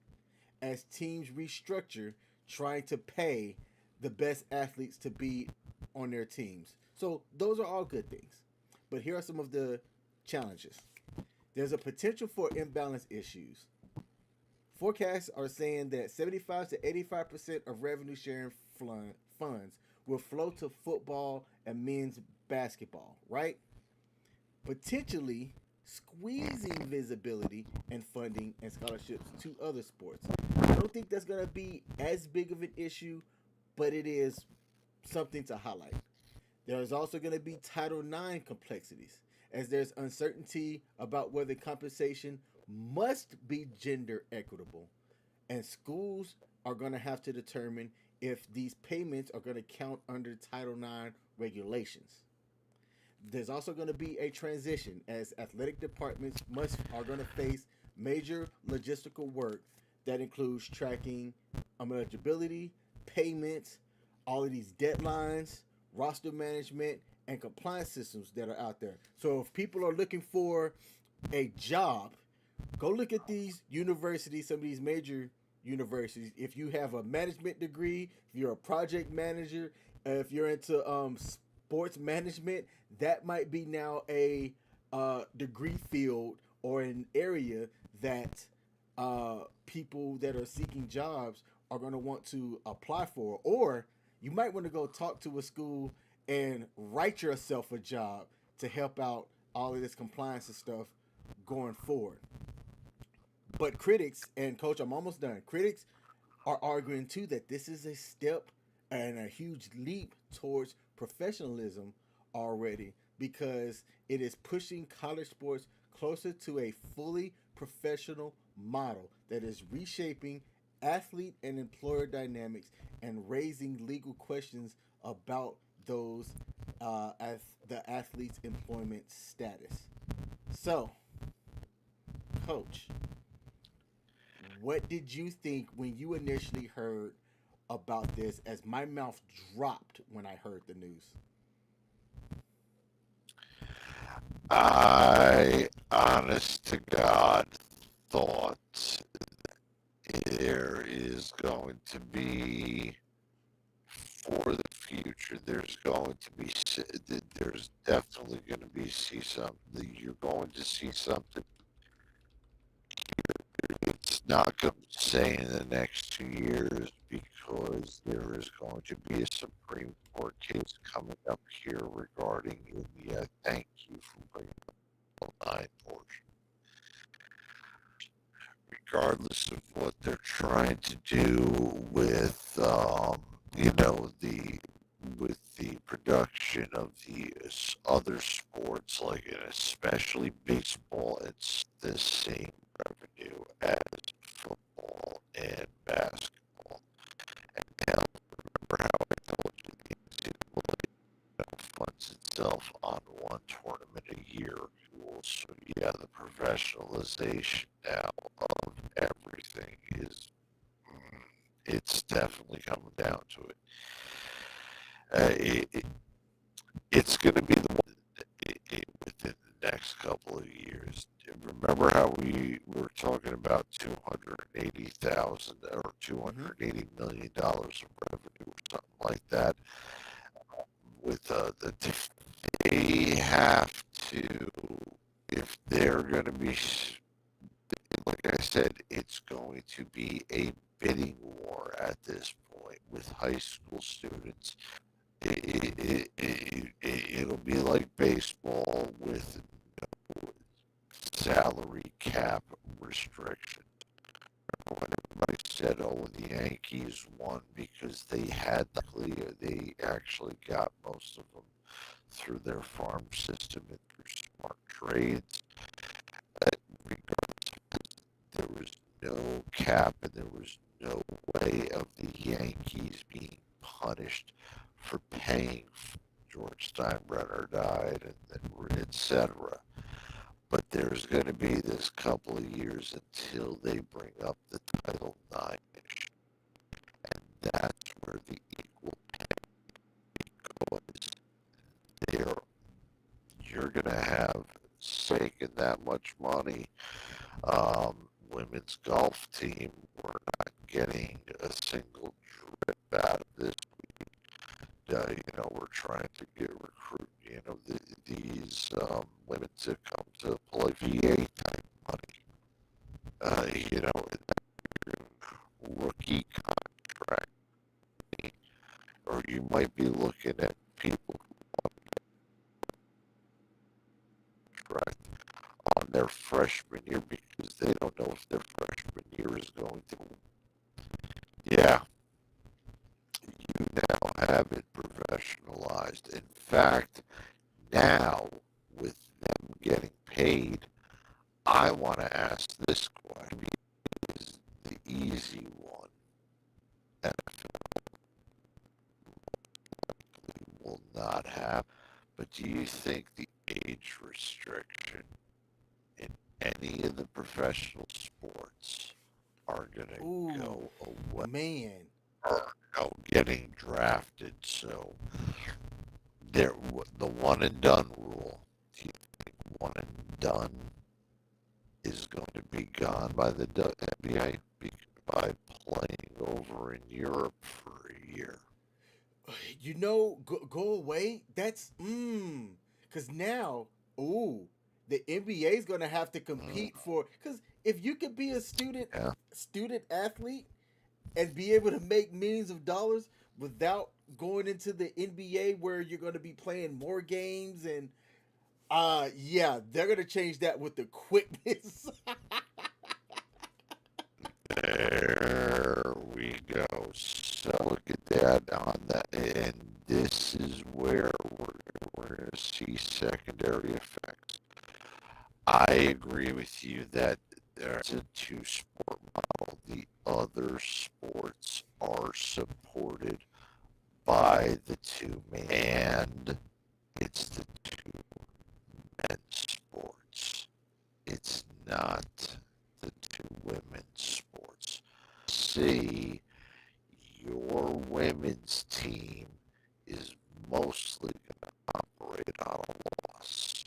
S1: as teams restructure trying to pay the best athletes to be on their teams. So those are all good things. But here are some of the challenges. There's a potential for imbalance issues. Forecasts are saying that 75 to 85% of revenue sharing funds will flow to football and men's basketball, right? Potentially squeezing visibility and funding and scholarships to other sports. I don't think that's going to be as big of an issue, but it is something to highlight. There is also going to be Title IX complexities, as there's uncertainty about whether compensation must be gender equitable, and schools are going to have to determine if these payments are going to count under Title IX regulations. There's also going to be a transition, as athletic departments are going to face major logistical work that includes tracking eligibility, payments, all of these deadlines, roster management, and compliance systems that are out there. So if people are looking for a job, go look at these universities, some of these major universities. If you have a management degree, if you're a project manager, if you're into sports management, that might be now a degree field or an area that people that are seeking jobs are going to want to apply for. Or you might want to go talk to a school and write yourself a job to help out all of this compliance and stuff going forward. But critics, and Coach, I'm almost done. Critics are arguing too that this is a step and a huge leap towards professionalism already, because it is pushing college sports closer to a fully professional model that is reshaping athlete and employer dynamics and raising legal questions about those as the athlete's employment status. So, Coach, what did you think when you initially heard about this, as my mouth dropped when I heard the news?
S2: I, honest to God, thought there is going to be, for the future, there's definitely going to be you're going to see something. It's not going to say in the next 2 years, because there is going to be a Supreme Court case coming up here regarding India. Thank you for bringing up the 9 portion. Regardless of what they're trying to do with, the production of the other sports, like, and especially baseball, it's the same revenue as football and basketball. And now, remember how I told you the NCAA funds itself on one tournament a year. So yeah, the professionalization now of everything it's definitely coming down to it. It's going to be the one within the next couple of years. Remember how we were talking about $280,000 or $280 million of revenue or something like that? With they have to, if they're going to be, like I said, it's going to be a bidding war at this point with high school students. It'll be like baseball with no salary cap restriction. When everybody said, "Oh, the Yankees won because they actually got most of them through their farm system and through smart trades." Regardless, there was no cap and there was no way of the Yankees being punished for paying. George Steinbrenner died, and etc.
S11: But there's going to be this couple of years until they bring up the Title IX issue. And that's where the equal pay, because you're going to have, making that much money. Women's golf team, we're not getting a single drip out of this. We're trying to recruit, these women to come to play VA type money. Rookie contract, or you might be looking at people who want to contract on their freshman year because they don't know if their freshman year is going to. Yeah, you now have it professionalized. In fact, now with them getting paid, I want to ask this question: is the easy one, NFL will not have, but do you think the age restriction in any of the professional sports are going to go away?
S1: Man.
S11: Or getting drafted. So the one and done rule. Do you think one and done is going to be gone by the NBA by playing over in Europe for a year?
S1: Go away. That's because now, the NBA is going to have to compete for, because if you could be a student athlete and be able to make millions of dollars without going into the NBA where you're going to be playing more games, and they're going to change that with the quickness.
S11: There we go. So look at that on that, and this is where we're going to see secondary effects. I agree with you that there's a two-sport model. The other sports are supported by the two men, and it's the two men's sports. It's not the two women's sports. See, your women's team is mostly going to operate on a loss.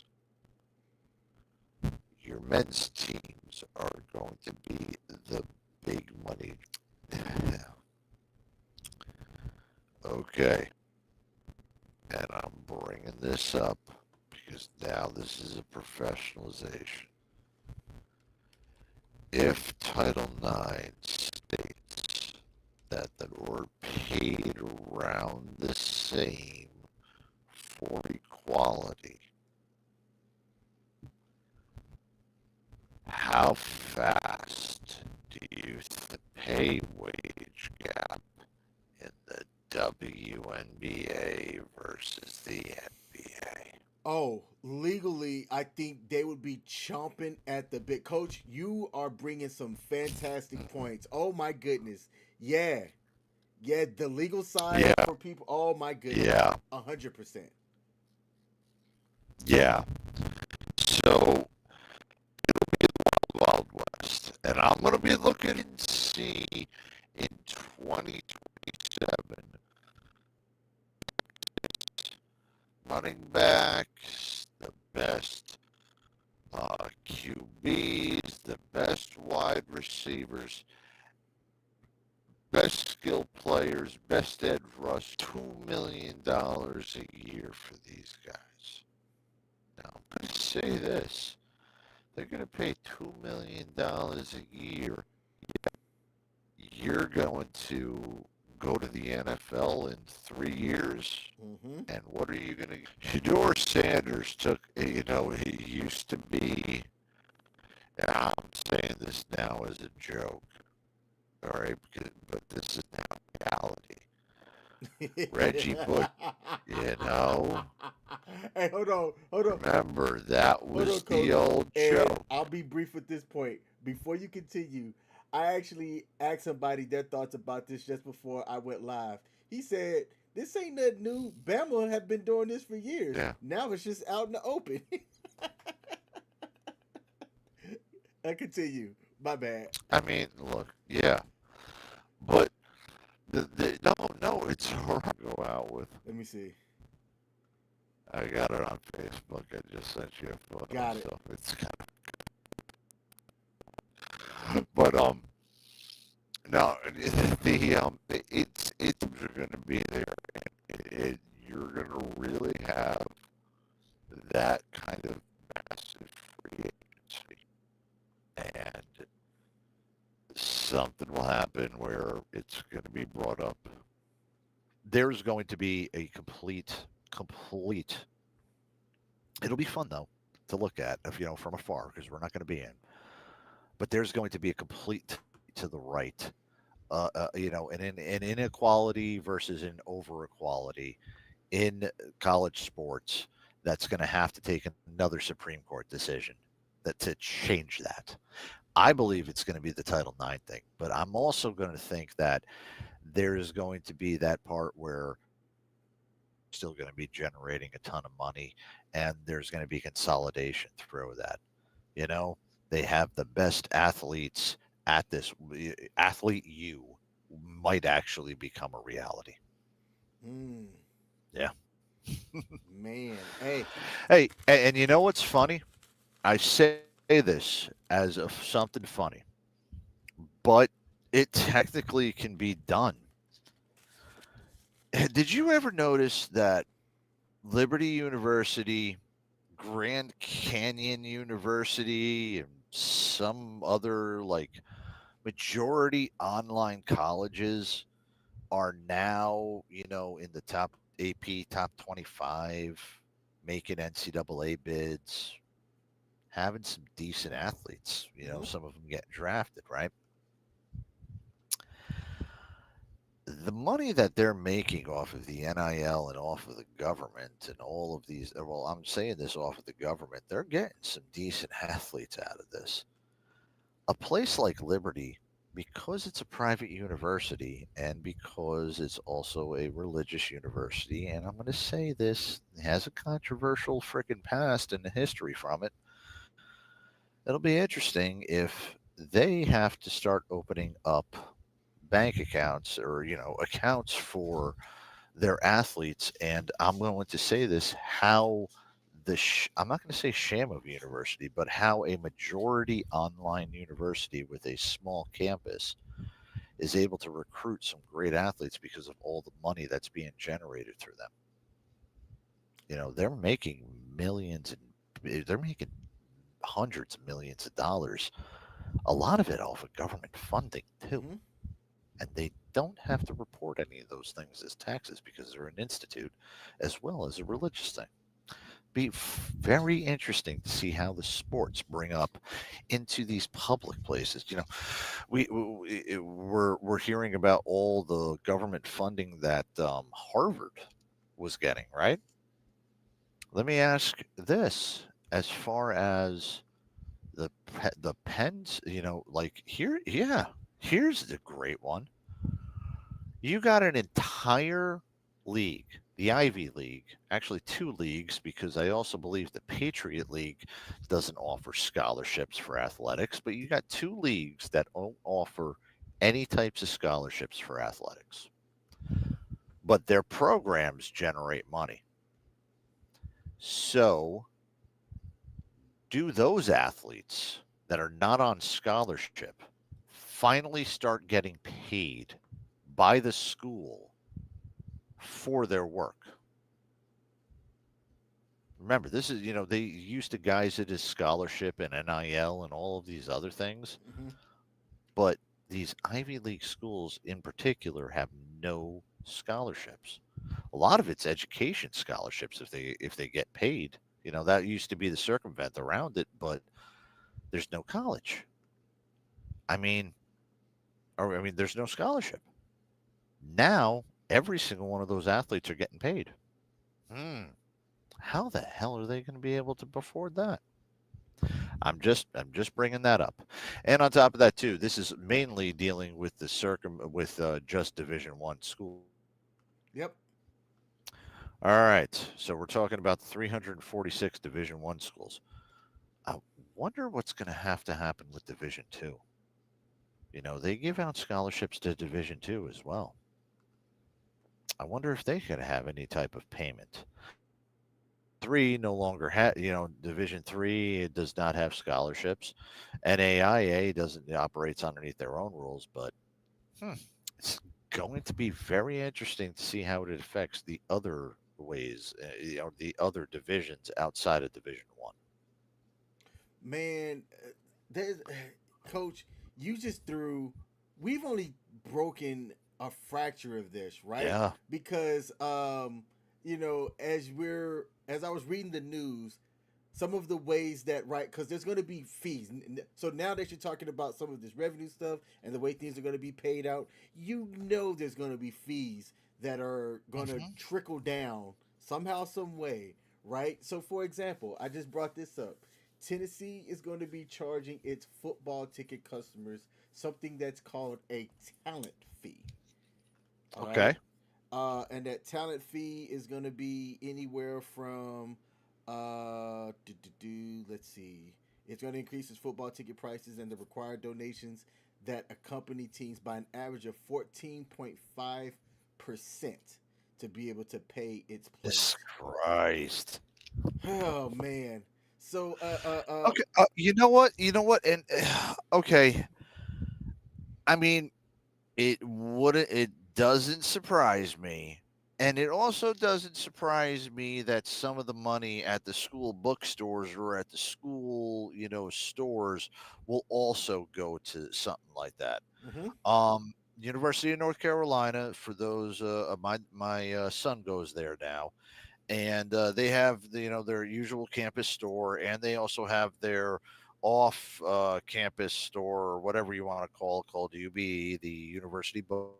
S11: Your men's teams are going to be the big money. Okay. And I'm bringing this up because now this is a professionalization. If Title IX states that we're paid around the same for equality, how fast do you think the pay wage gap in the WNBA versus the NBA?
S1: Oh, legally, I think they would be chomping at the bit. Coach, you are bringing some fantastic points. Oh, my goodness. Yeah. Yeah, the legal side for people. Oh, my goodness.
S11: Yeah.
S1: 100%.
S11: Yeah. So it'll be the Wild West. And I'm going to be looking and see in 2027 running backs, the best QBs, the best wide receivers, best skill players, best edge rush, $2 million a year for these guys. Now, I'm going to say this. They're going to pay $2 million a year. You're going to go to the NFL in 3 years, and what are you going to... Shedeur Sanders took, he used to be... I'm saying this now as a joke, all right, but this is now reality. Reggie Bush,
S1: Hey, hold on.
S11: Remember, that was the old joke.
S1: I'll be brief at this point. Before you continue, I actually asked somebody their thoughts about this just before I went live. He said, this ain't nothing new. Bama have been doing this for years.
S11: Yeah.
S1: Now it's just out in the open. Continue. My bad.
S11: I mean, look, yeah, but no, it's hard to go out with.
S1: Let me see.
S11: I got it on Facebook. I just sent you a photo.
S1: Got it.
S11: So it's kind of, but no, it's going to be there, and you're going to really have that kind of massive free agency, and something will happen where it's going to be brought up.
S2: There's going to be a complete. It'll be fun though to look at, if from afar, because we're not going to be in. But there's going to be a complete to the right, an inequality versus an over equality in college sports. That's going to have to take another Supreme Court decision to change that. I believe it's going to be the Title IX thing, but I'm also going to think that there's going to be that part where still going to be generating a ton of money, and there's going to be consolidation through that. They have the best athletes at this. Athlete U might actually become a reality. Yeah.
S1: Man, hey,
S2: and you know what's funny? I say this as something funny, but it technically can be done. Did you ever notice that Liberty University, Grand Canyon University, and some other majority online colleges are now, in the top AP, top 25, making NCAA bids, having some decent athletes, some of them getting drafted, right? The money that they're making off of the NIL and off of the government and all of these, well, I'm saying this off of the government, they're getting some decent athletes out of this. A place like Liberty, because it's a private university and because it's also a religious university, and I'm going to say this, it has a controversial freaking past and a history from it. It'll be interesting if they have to start opening up bank accounts or accounts for their athletes, and I'm going to say this, how I'm not going to say sham of university, but how a majority online university with a small campus is able to recruit some great athletes because of all the money that's being generated through them. They're making millions, and they're making hundreds of millions of dollars, a lot of it off of government funding too.
S1: Mm-hmm.
S2: And they don't have to report any of those things as taxes because they're an institute as well as a religious thing. Be very interesting to see how the sports bring up into these public places. We're hearing about all the government funding that Harvard was getting, right? Let me ask this: as far as the Pens, here's the great one. You got an entire league, the Ivy League, actually two leagues, because I also believe the Patriot League doesn't offer scholarships for athletics, but you got two leagues that don't offer any types of scholarships for athletics. But their programs generate money. So, do those athletes that are not on scholarship finally start getting paid by the school for their work? Remember, this is, they used to guise it as scholarship and NIL and all of these other things.
S1: Mm-hmm.
S2: But these Ivy League schools in particular have no scholarships. A lot of it's education scholarships if they get paid. That used to be the circumvent around it, but there's no college. There's no scholarship. Now, every single one of those athletes are getting paid. How the hell are they going to be able to afford that? I'm just bringing that up. And on top of that, too, this is mainly dealing with just Division I school.
S1: Yep.
S2: All right. So we're talking about the 346 Division I schools. I wonder what's going to happen with Division Two. They give out scholarships to Division Two as well. I wonder if they could have any type of payment. Three no longer Division Three does not have scholarships. NAIA doesn't operates underneath their own rules, but it's going to be very interesting to see how it affects the other ways, the other divisions outside of Division One.
S1: Man, there's Coach. You just threw. We've only broken a fracture of this, right?
S2: Yeah.
S1: Because as I was reading the news, some of the ways that because there's going to be fees. So now that you're talking about some of this revenue stuff and the way things are going to be paid out, there's going to be fees that are going to trickle down somehow, some way, right? So, for example, I just brought this up. Tennessee is going to be charging its football ticket customers something that's called a talent fee.
S2: Okay.
S1: Right? And that talent fee is going to be anywhere from, let's see, it's going to increase its football ticket prices and the required donations that accompany teams by an average of 14.5% to be able to pay its players.
S2: Jesus Christ.
S1: Oh, man. So,
S2: okay, you know what? And okay, I mean, it doesn't surprise me, and it also doesn't surprise me that some of the money at the school bookstores or at the school, stores will also go to something like that. University of North Carolina, for those, my son goes there now. And they have their usual campus store, and they also have their off campus store, or whatever you want to call it, called UBE, the University Book.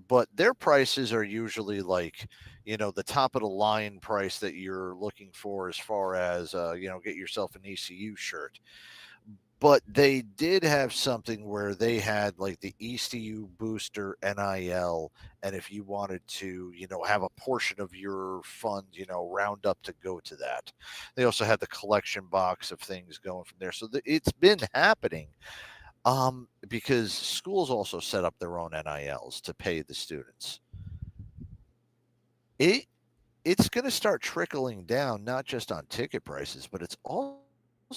S2: But their prices are usually like the top of the line price that you're looking for, as far as get yourself an ECU shirt. But they did have something where they had like the ECU Booster NIL, and if you wanted to, have a portion of your fund, round up to go to that. They also had the collection box of things going from there. So it's been happening, because schools also set up their own NILs to pay the students. It's going to start trickling down, not just on ticket prices, but it's also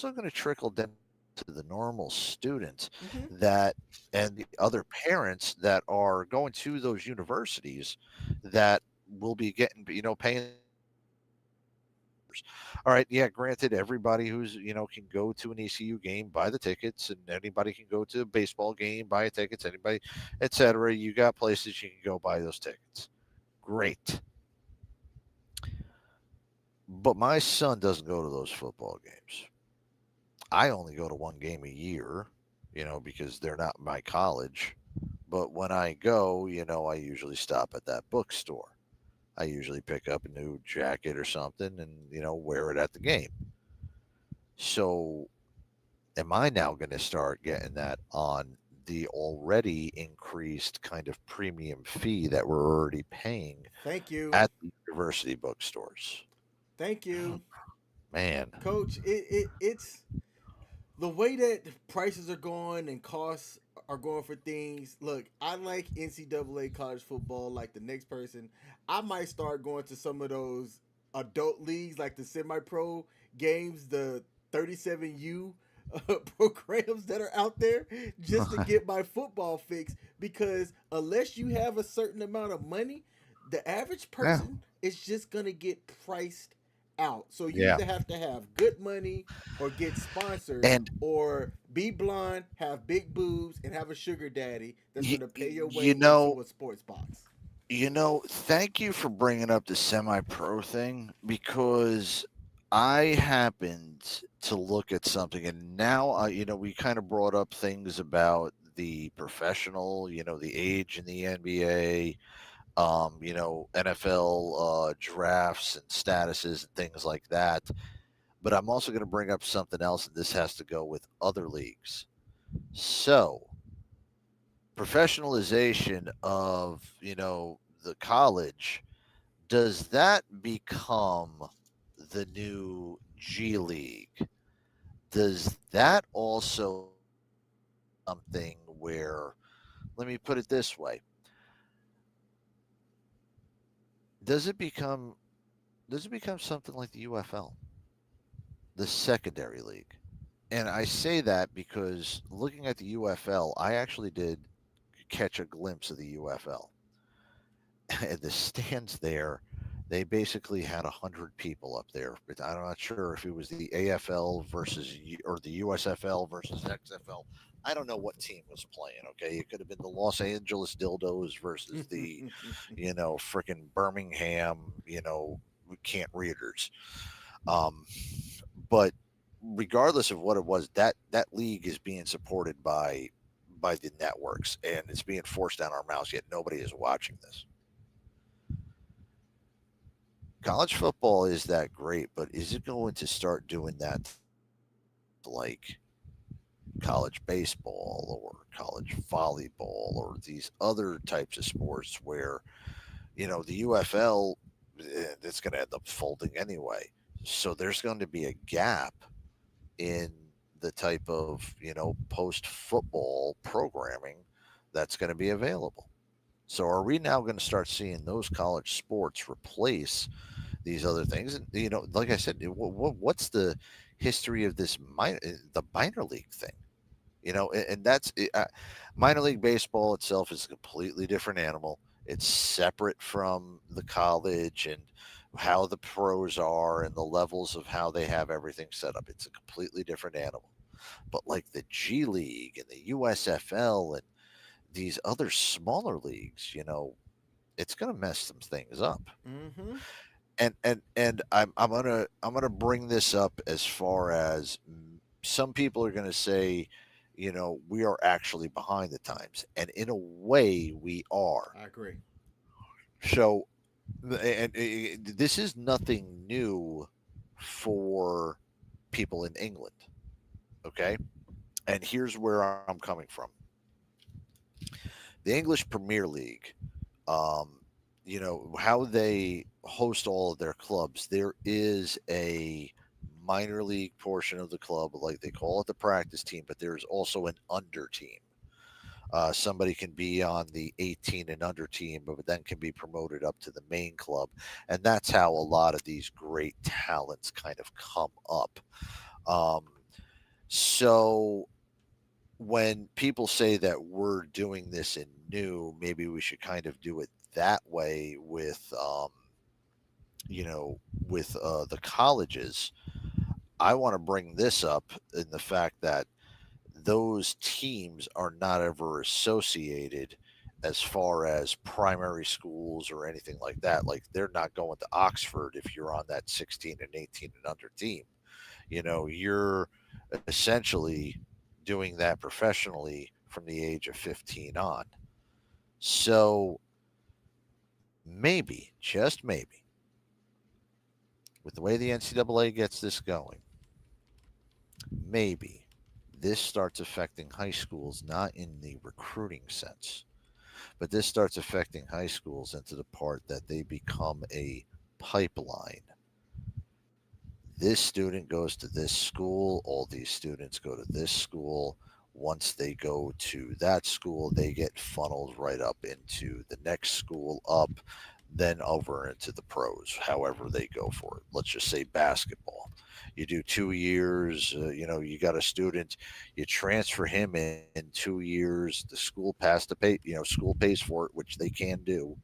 S2: going to trickle down to the normal students that, and the other parents that are going to those universities that will be getting, paying. All right, yeah, granted, everybody who's can go to an ECU game, buy the tickets, and anybody can go to a baseball game, buy tickets, anybody, etc. You got places you can go buy those tickets. Great. But my son doesn't go to those football games. I only go to one game a year, because they're not my college. But when I go, I usually stop at that bookstore. I usually pick up a new jacket or something and, wear it at the game. So am I now going to start getting that on the already increased kind of premium fee that we're already paying
S1: Thank you.
S2: at the university bookstores?
S1: Thank you.
S2: Man.
S1: Coach, it's the way that prices are going and costs are going for things. Look, I like NCAA college football like the next person. I might start going to some of those adult leagues, like the semi-pro games, the 37U programs that are out there, just to get my football fix. Because unless you have a certain amount of money, the average person is just going to get priced out. So you either have to have good money or get sponsored, or be blonde, have big boobs, and have a sugar daddy that's going to pay your way into a sports box.
S2: Thank you for bringing up the semi-pro thing, because I happened to look at something, and now, we kind of brought up things about the professional, the age in the NBA, NFL drafts and statuses and things like that. But I'm also going to bring up something else, and this has to go with other leagues. So, professionalization of, the college, does that become the new G League, does that also something where, let me put it this way, does it become something like the UFL, the secondary league? And I say that because looking at the UFL, I actually did catch a glimpse of the UFL. And the stands there, they basically had 100 people up there. But I'm not sure if it was the AFL versus or the USFL versus XFL. I don't know what team was playing. Okay, it could have been the Los Angeles Dildos versus the, freaking Birmingham, Can't Readers. But regardless of what it was, that league is being supported by the networks, and it's being forced down our mouths. Yet nobody is watching this. College football is that great, but is it going to start doing that like college baseball or college volleyball or these other types of sports where, the UFL, it's going to end up folding anyway. So there's going to be a gap in the type of, post football programming that's going to be available. So are we now going to start seeing those college sports replace these other things? And, like I said, what's the history of this the minor league thing? And that's minor league baseball itself is a completely different animal. It's separate from the college and how the pros are and the levels of how they have everything set up. It's a completely different animal. But like the G League and the USFL and these other smaller leagues, it's going to mess some things up.
S1: Mm-hmm.
S2: And I'm gonna bring this up as far as some people are going to say, we are actually behind the times, and in a way we are.
S1: I agree.
S2: So, and this is nothing new for people in England, okay? And here's where I'm coming from. The English Premier League, how they host all of their clubs, there is a minor league portion of the club, like they call it the practice team, but there's also an under team. Somebody can be on the 18 and under team, but then can be promoted up to the main club. And that's how a lot of these great talents kind of come up. So when people say that we're doing this in new, maybe we should kind of do it that way with, the colleges. I want to bring this up in the fact that those teams are not ever associated as far as primary schools or anything like that. Like they're not going to Oxford if you're on that 16 and 18 and under team. You're essentially doing that professionally from the age of 15 on. So maybe, just maybe, with the way the NCAA gets this going, maybe this starts affecting high schools, not in the recruiting sense, but this starts affecting high schools into the part that they become a pipeline. This student goes to this school, all these students go to this school. Once they go to that school, they get funneled right up into the next school up, then over into the pros, however they go for it. Let's just say basketball. You do 2 years, you got a student, you transfer him in 2 years, the school has to pay, school pays for it, which they can do.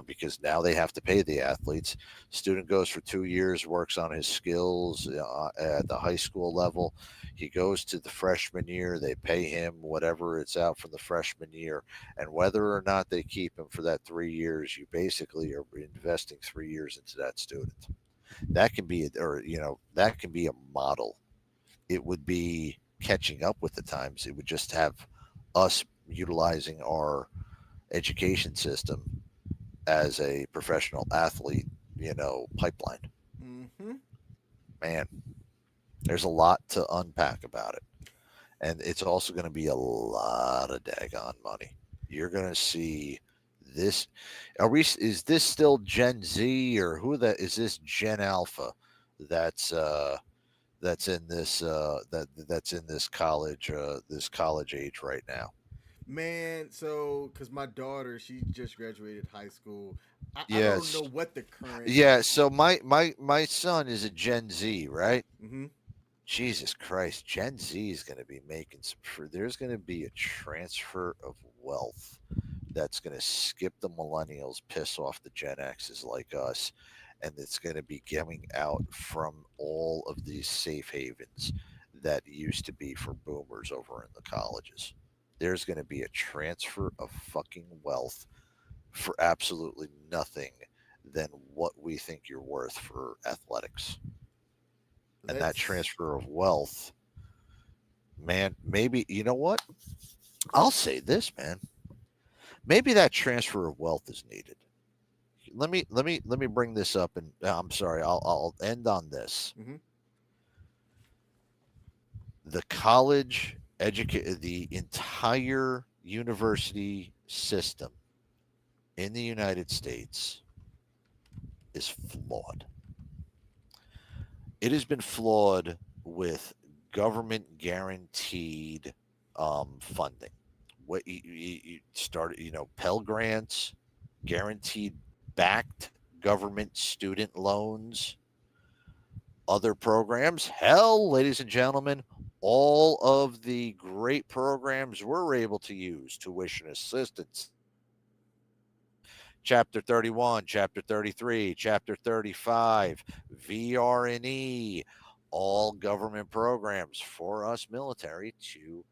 S2: Because now they have to pay the athletes. Student goes for 2 years, works on his skills at the high school level. He goes to the freshman year. They pay him whatever it's out from the freshman year. And whether or not they keep him for that 3 years, you basically are investing 3 years into that student. That can be, that can be a model. It would be catching up with the times. It would just have us utilizing our education system as a professional athlete, pipeline.
S1: Mm-hmm.
S2: Man, there's a lot to unpack about it. And it's also going to be a lot of daggone money. You're going to see this. Is this still Gen Z or is this Gen Alpha? that's in that's in this college age right now.
S1: Man, so because my daughter, she just graduated high school. I don't know
S2: Yes.
S1: what the current.
S2: Yeah, so my son is a Gen Z, right?
S1: Mm-hmm.
S2: Jesus Christ, Gen Z is going to be making there's going to be a transfer of wealth that's going to skip the millennials, piss off the Gen X's like us, and it's going to be coming out from all of these safe havens that used to be for boomers over in the colleges. There's going to be a transfer of fucking wealth for absolutely nothing than what we think you're worth for athletics. And that
S1: Let's.
S2: transfer of wealth, man, maybe, you know what? I'll say this, man. Maybe that transfer of wealth is needed. Let me bring this up, and I'm sorry, I'll end on this.
S1: Mm-hmm.
S2: The entire university system in the United States is flawed. It has been flawed with government guaranteed funding. What you started, Pell Grants, guaranteed backed government student loans, other programs. Hell, ladies and gentlemen, all of the great programs we're able to use, tuition assistance, Chapter 31, Chapter 33, Chapter 35, VRNE, all government programs for us military to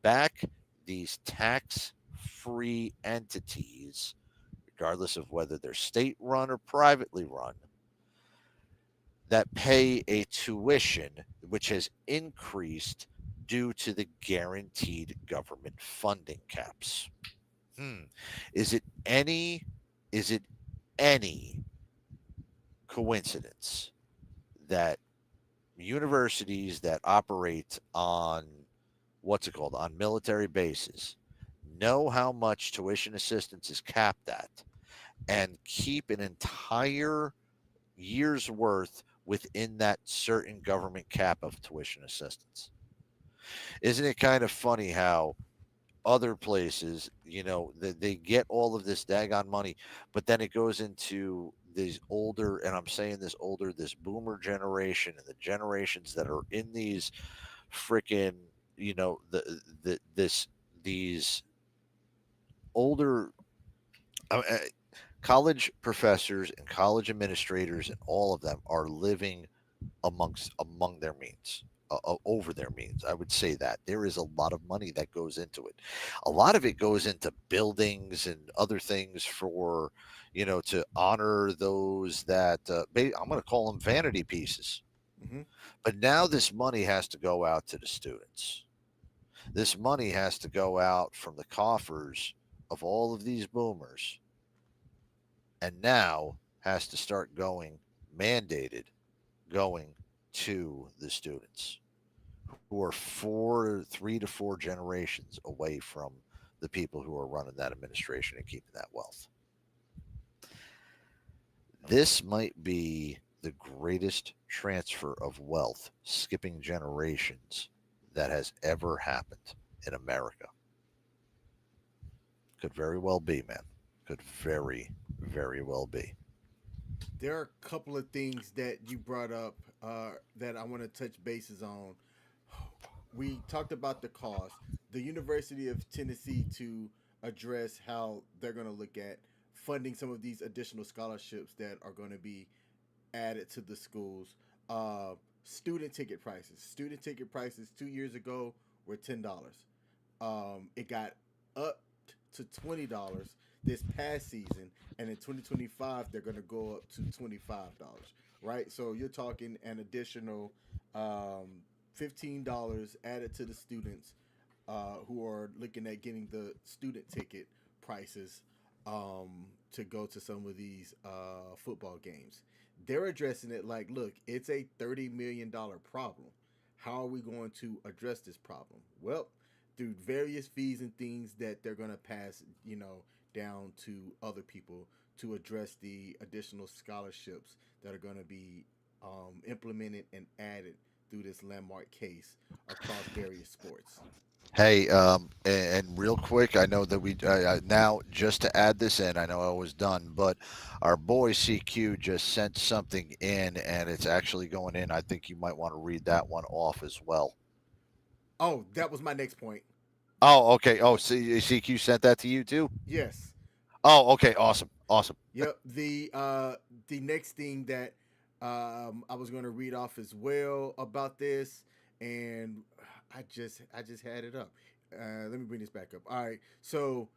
S2: back these tax-free entities, regardless of whether they're state-run or privately run, that pay a tuition which has increased due to the guaranteed government funding caps. Is it any coincidence that universities that operate on on military bases know how much tuition assistance is capped at and keep an entire year's worth within that certain government cap of tuition assistance? Isn't it kind of funny how other places, they get all of this daggone money, but then it goes into these older, and I'm saying this older, this boomer generation and the generations that are in these freaking, these older college professors and college administrators, and all of them are living among their means. Over their means. I would say that there is a lot of money that goes into it. A lot of it goes into buildings and other things for, to honor those that I'm going to call them vanity pieces.
S1: Mm-hmm.
S2: But now this money has to go out to the students. This money has to go out from the coffers of all of these boomers, and now has to start mandated going to the students, who are 3 to 4 generations away from the people who are running that administration and keeping that wealth. This might be the greatest transfer of wealth, skipping generations, that has ever happened in America. Could very well be, man. Could very, very well be.
S1: There are a couple of things that you brought up that I want to touch bases on. We talked about the cost. The University of Tennessee, to address how they're going to look at funding some of these additional scholarships that are going to be added to the schools. Student ticket prices. Student ticket prices 2 years ago were $10. It got up to $20 this past season, and in 2025 they're going to go up to $25. Right, so you're talking an additional $15 added to the students who are looking at getting the student ticket prices to go to some of these football games. They're addressing it like, look, it's a $30 million problem. How are we going to address this problem? Well, through various fees and things that they're going to pass, down to other people to address the additional scholarships that are going to be implemented and added through this landmark case across various sports.
S2: Hey, and real quick, I know that we now just to add this in, I know I was done, but our boy CQ just sent something in, and it's actually going in. I think you might want to read that one off as well.
S1: Oh, that was my next point.
S2: Oh, okay. Oh, CQ sent that to you too?
S1: Yes.
S2: Oh, okay. Awesome.
S1: Yep. The next thing that I was going to read off as well about this, and I just had it up. Let me bring this back up. All right. So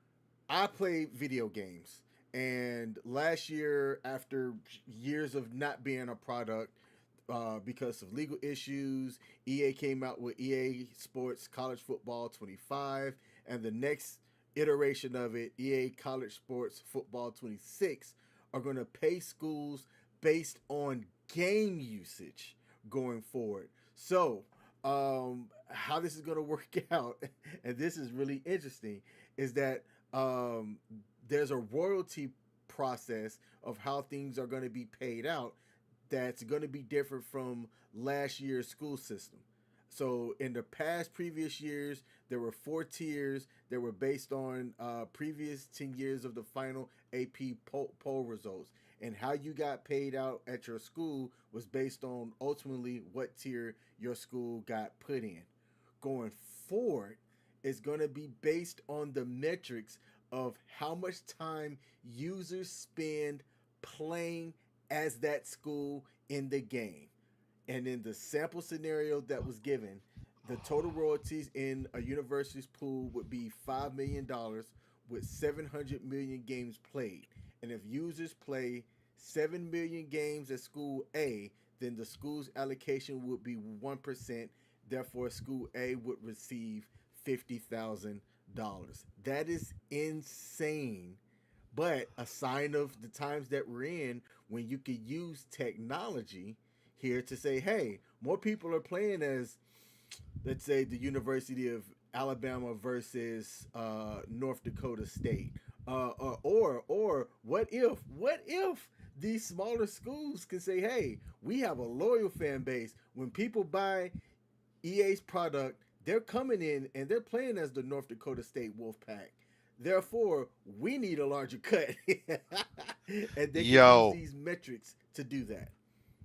S1: I play video games, and last year, after years of not being a product, because of legal issues, EA came out with EA Sports College Football 25, and the next iteration of it, EA College Sports Football 26, are going to pay schools based on game usage going forward. So, how this is going to work out, and this is really interesting, is that there's a royalty process of how things are going to be paid out that's going to be different from last year's school system. So in the previous years, there were 4 tiers that were based on previous 10 years of the final AP poll results. And how you got paid out at your school was based on ultimately what tier your school got put in. Going forward, it's going to be based on the metrics of how much time users spend playing as that school in the game. And in the sample scenario that was given, the total royalties in a university's pool would be $5 million with 700 million games played. And if users play 7 million games at school A, then the school's allocation would be 1%. Therefore, school A would receive $50,000. That is insane, but a sign of the times that we're in, when you could use technology here to say, hey, more people are playing as, let's say, the University of Alabama versus North Dakota State, or what if these smaller schools can say, hey, we have a loyal fan base. When people buy EA's product, they're coming in and they're playing as the North Dakota State Wolfpack. Therefore, we need a larger cut. And they can use these metrics to do that.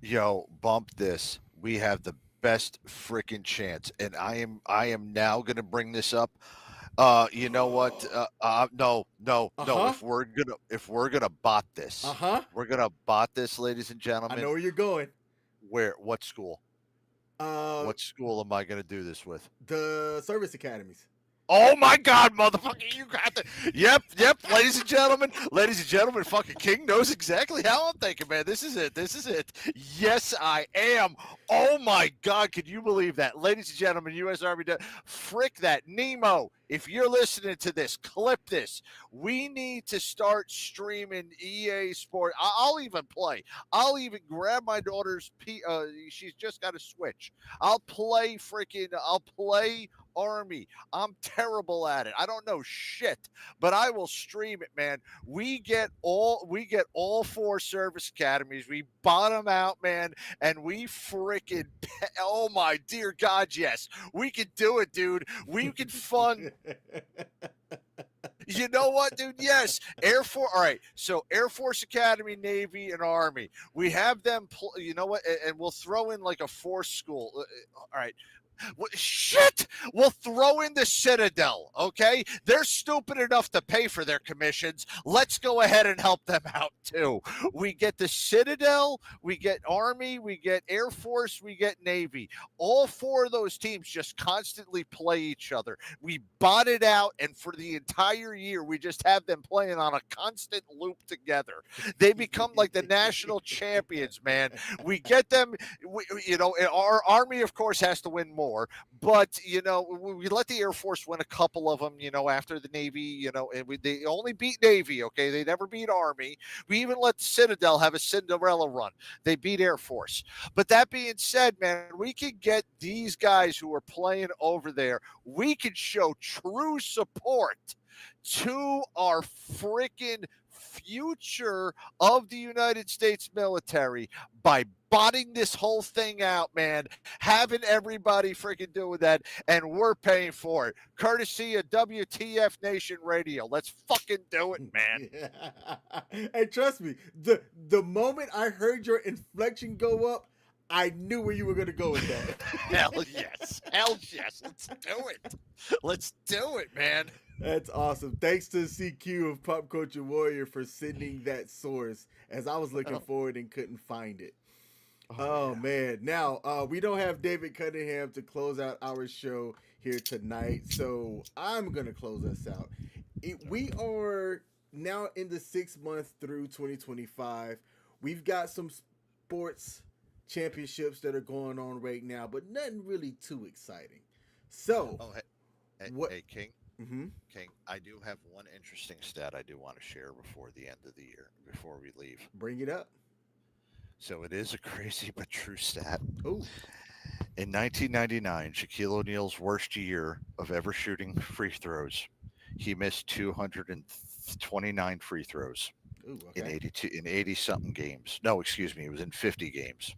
S2: Yo, bump this. We have the best freaking chance, and I am now gonna bring this up. You know what? No. If we're gonna bot this, we're gonna bot this, ladies and gentlemen.
S1: I know where you're going.
S2: Where? What school? What school am I gonna do this with?
S1: The service academies.
S2: Oh my God, motherfucker! You got the yep, ladies and gentlemen, fucking King knows exactly how I'm thinking, man. This is it. Yes, I am. Oh my God, can you believe that, ladies and gentlemen? U.S. Army, frick that, Nemo. If you're listening to this, clip this. We need to start streaming EA Sport. I'll even play. I'll even grab my daughter's she's just got a Switch. I'll play Army. I'm terrible at it. I don't know shit, but I will stream it, man. We get all 4 service academies. We bottom out, man, and we freaking, oh my dear God, yes. We can do it, dude. We can fund. You know what, dude? Yes. Air Force. All right. So Air Force Academy, Navy, and Army. We have them, you know what? And we'll throw in like a force school. All right. Shit! We'll throw in the Citadel, okay? They're stupid enough to pay for their commissions. Let's go ahead and help them out, too. We get the Citadel, we get Army, we get Air Force, we get Navy. All 4 of those teams just constantly play each other. We bot it out, and for the entire year, we just have them playing on a constant loop together. They become like the national champions, man. We get them, our Army, of course, has to win more. But, we let the Air Force win a couple of them, after the Navy, and they only beat Navy, okay? They never beat Army. We even let the Citadel have a Cinderella run. They beat Air Force. But that being said, man, we can get these guys who are playing over there, we can show true support to our freaking future of the United States military by botting this whole thing out, man, having everybody freaking doing that, and we're paying for it. Courtesy of WTF Nation Radio. Let's fucking do it, man.
S1: Hey, trust me, the moment I heard your inflection go up, I knew where you were going to go with that.
S2: Hell yes. Hell yes. Let's do it. Let's do it, man.
S1: That's awesome. Thanks to CQ of Pop Culture Warrior for sending that source, as I was looking forward and couldn't find it. Oh yeah. Man. Now, we don't have David Cunningham to close out our show here tonight, so I'm going to close us out. We are now in the 6 months through 2025. We've got some sports championships that are going on right now, but nothing really too exciting. So,
S2: hey, King.
S1: Mm-hmm.
S2: King, I do have one interesting stat I do want to share before the end of the year, before we leave.
S1: Bring it up.
S2: So it is a crazy but true stat.
S1: Ooh.
S2: In 1999, Shaquille O'Neal's worst year of ever shooting free throws, he missed 229 free throws.
S1: Ooh, okay.
S2: in 80 something games. No, excuse me, it was in 50 games.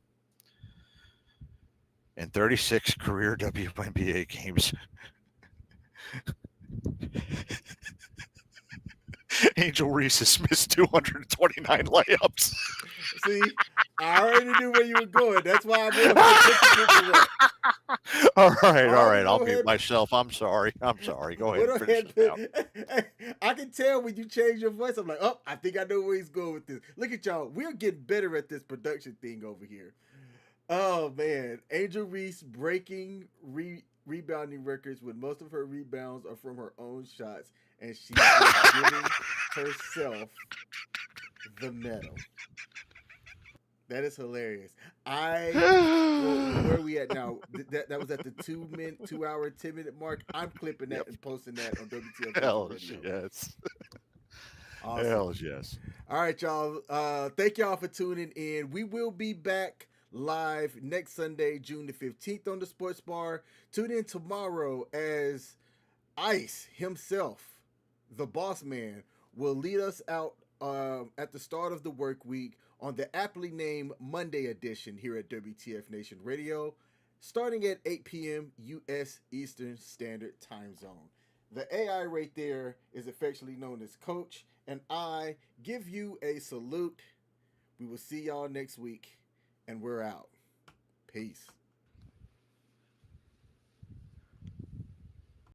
S2: In 36 career WNBA games, Angel Reese has missed 229 layups.
S1: See, I already knew where you were going. That's why I'm
S2: All right. I'll mute myself. I'm sorry. Go ahead and finish it out.
S1: I can tell when you change your voice. I'm like, oh, I think I know where he's going with this. Look at y'all. We're getting better at this production thing over here. Oh, man. Angel Reese breaking rebounding records when most of her rebounds are from her own shots, and she's giving herself the medal. That is hilarious. Where are we at now? That was at the 2 hour, 10 minute mark. I'm clipping that and posting that on WTF.
S2: Hell yes.
S1: Awesome.
S2: Hell yes.
S1: All right, y'all. Thank y'all for tuning in. We will be back live next Sunday, June the 15th on the Sports Bar. Tune in tomorrow as Ice himself, the boss man, will lead us out at the start of the work week on the aptly named Monday edition here at WTF Nation Radio, starting at 8 p.m. U.S. Eastern Standard Time Zone. The AI right there is affectionately known as Coach, and I give you a salute. We will see y'all next week, and we're out. Peace.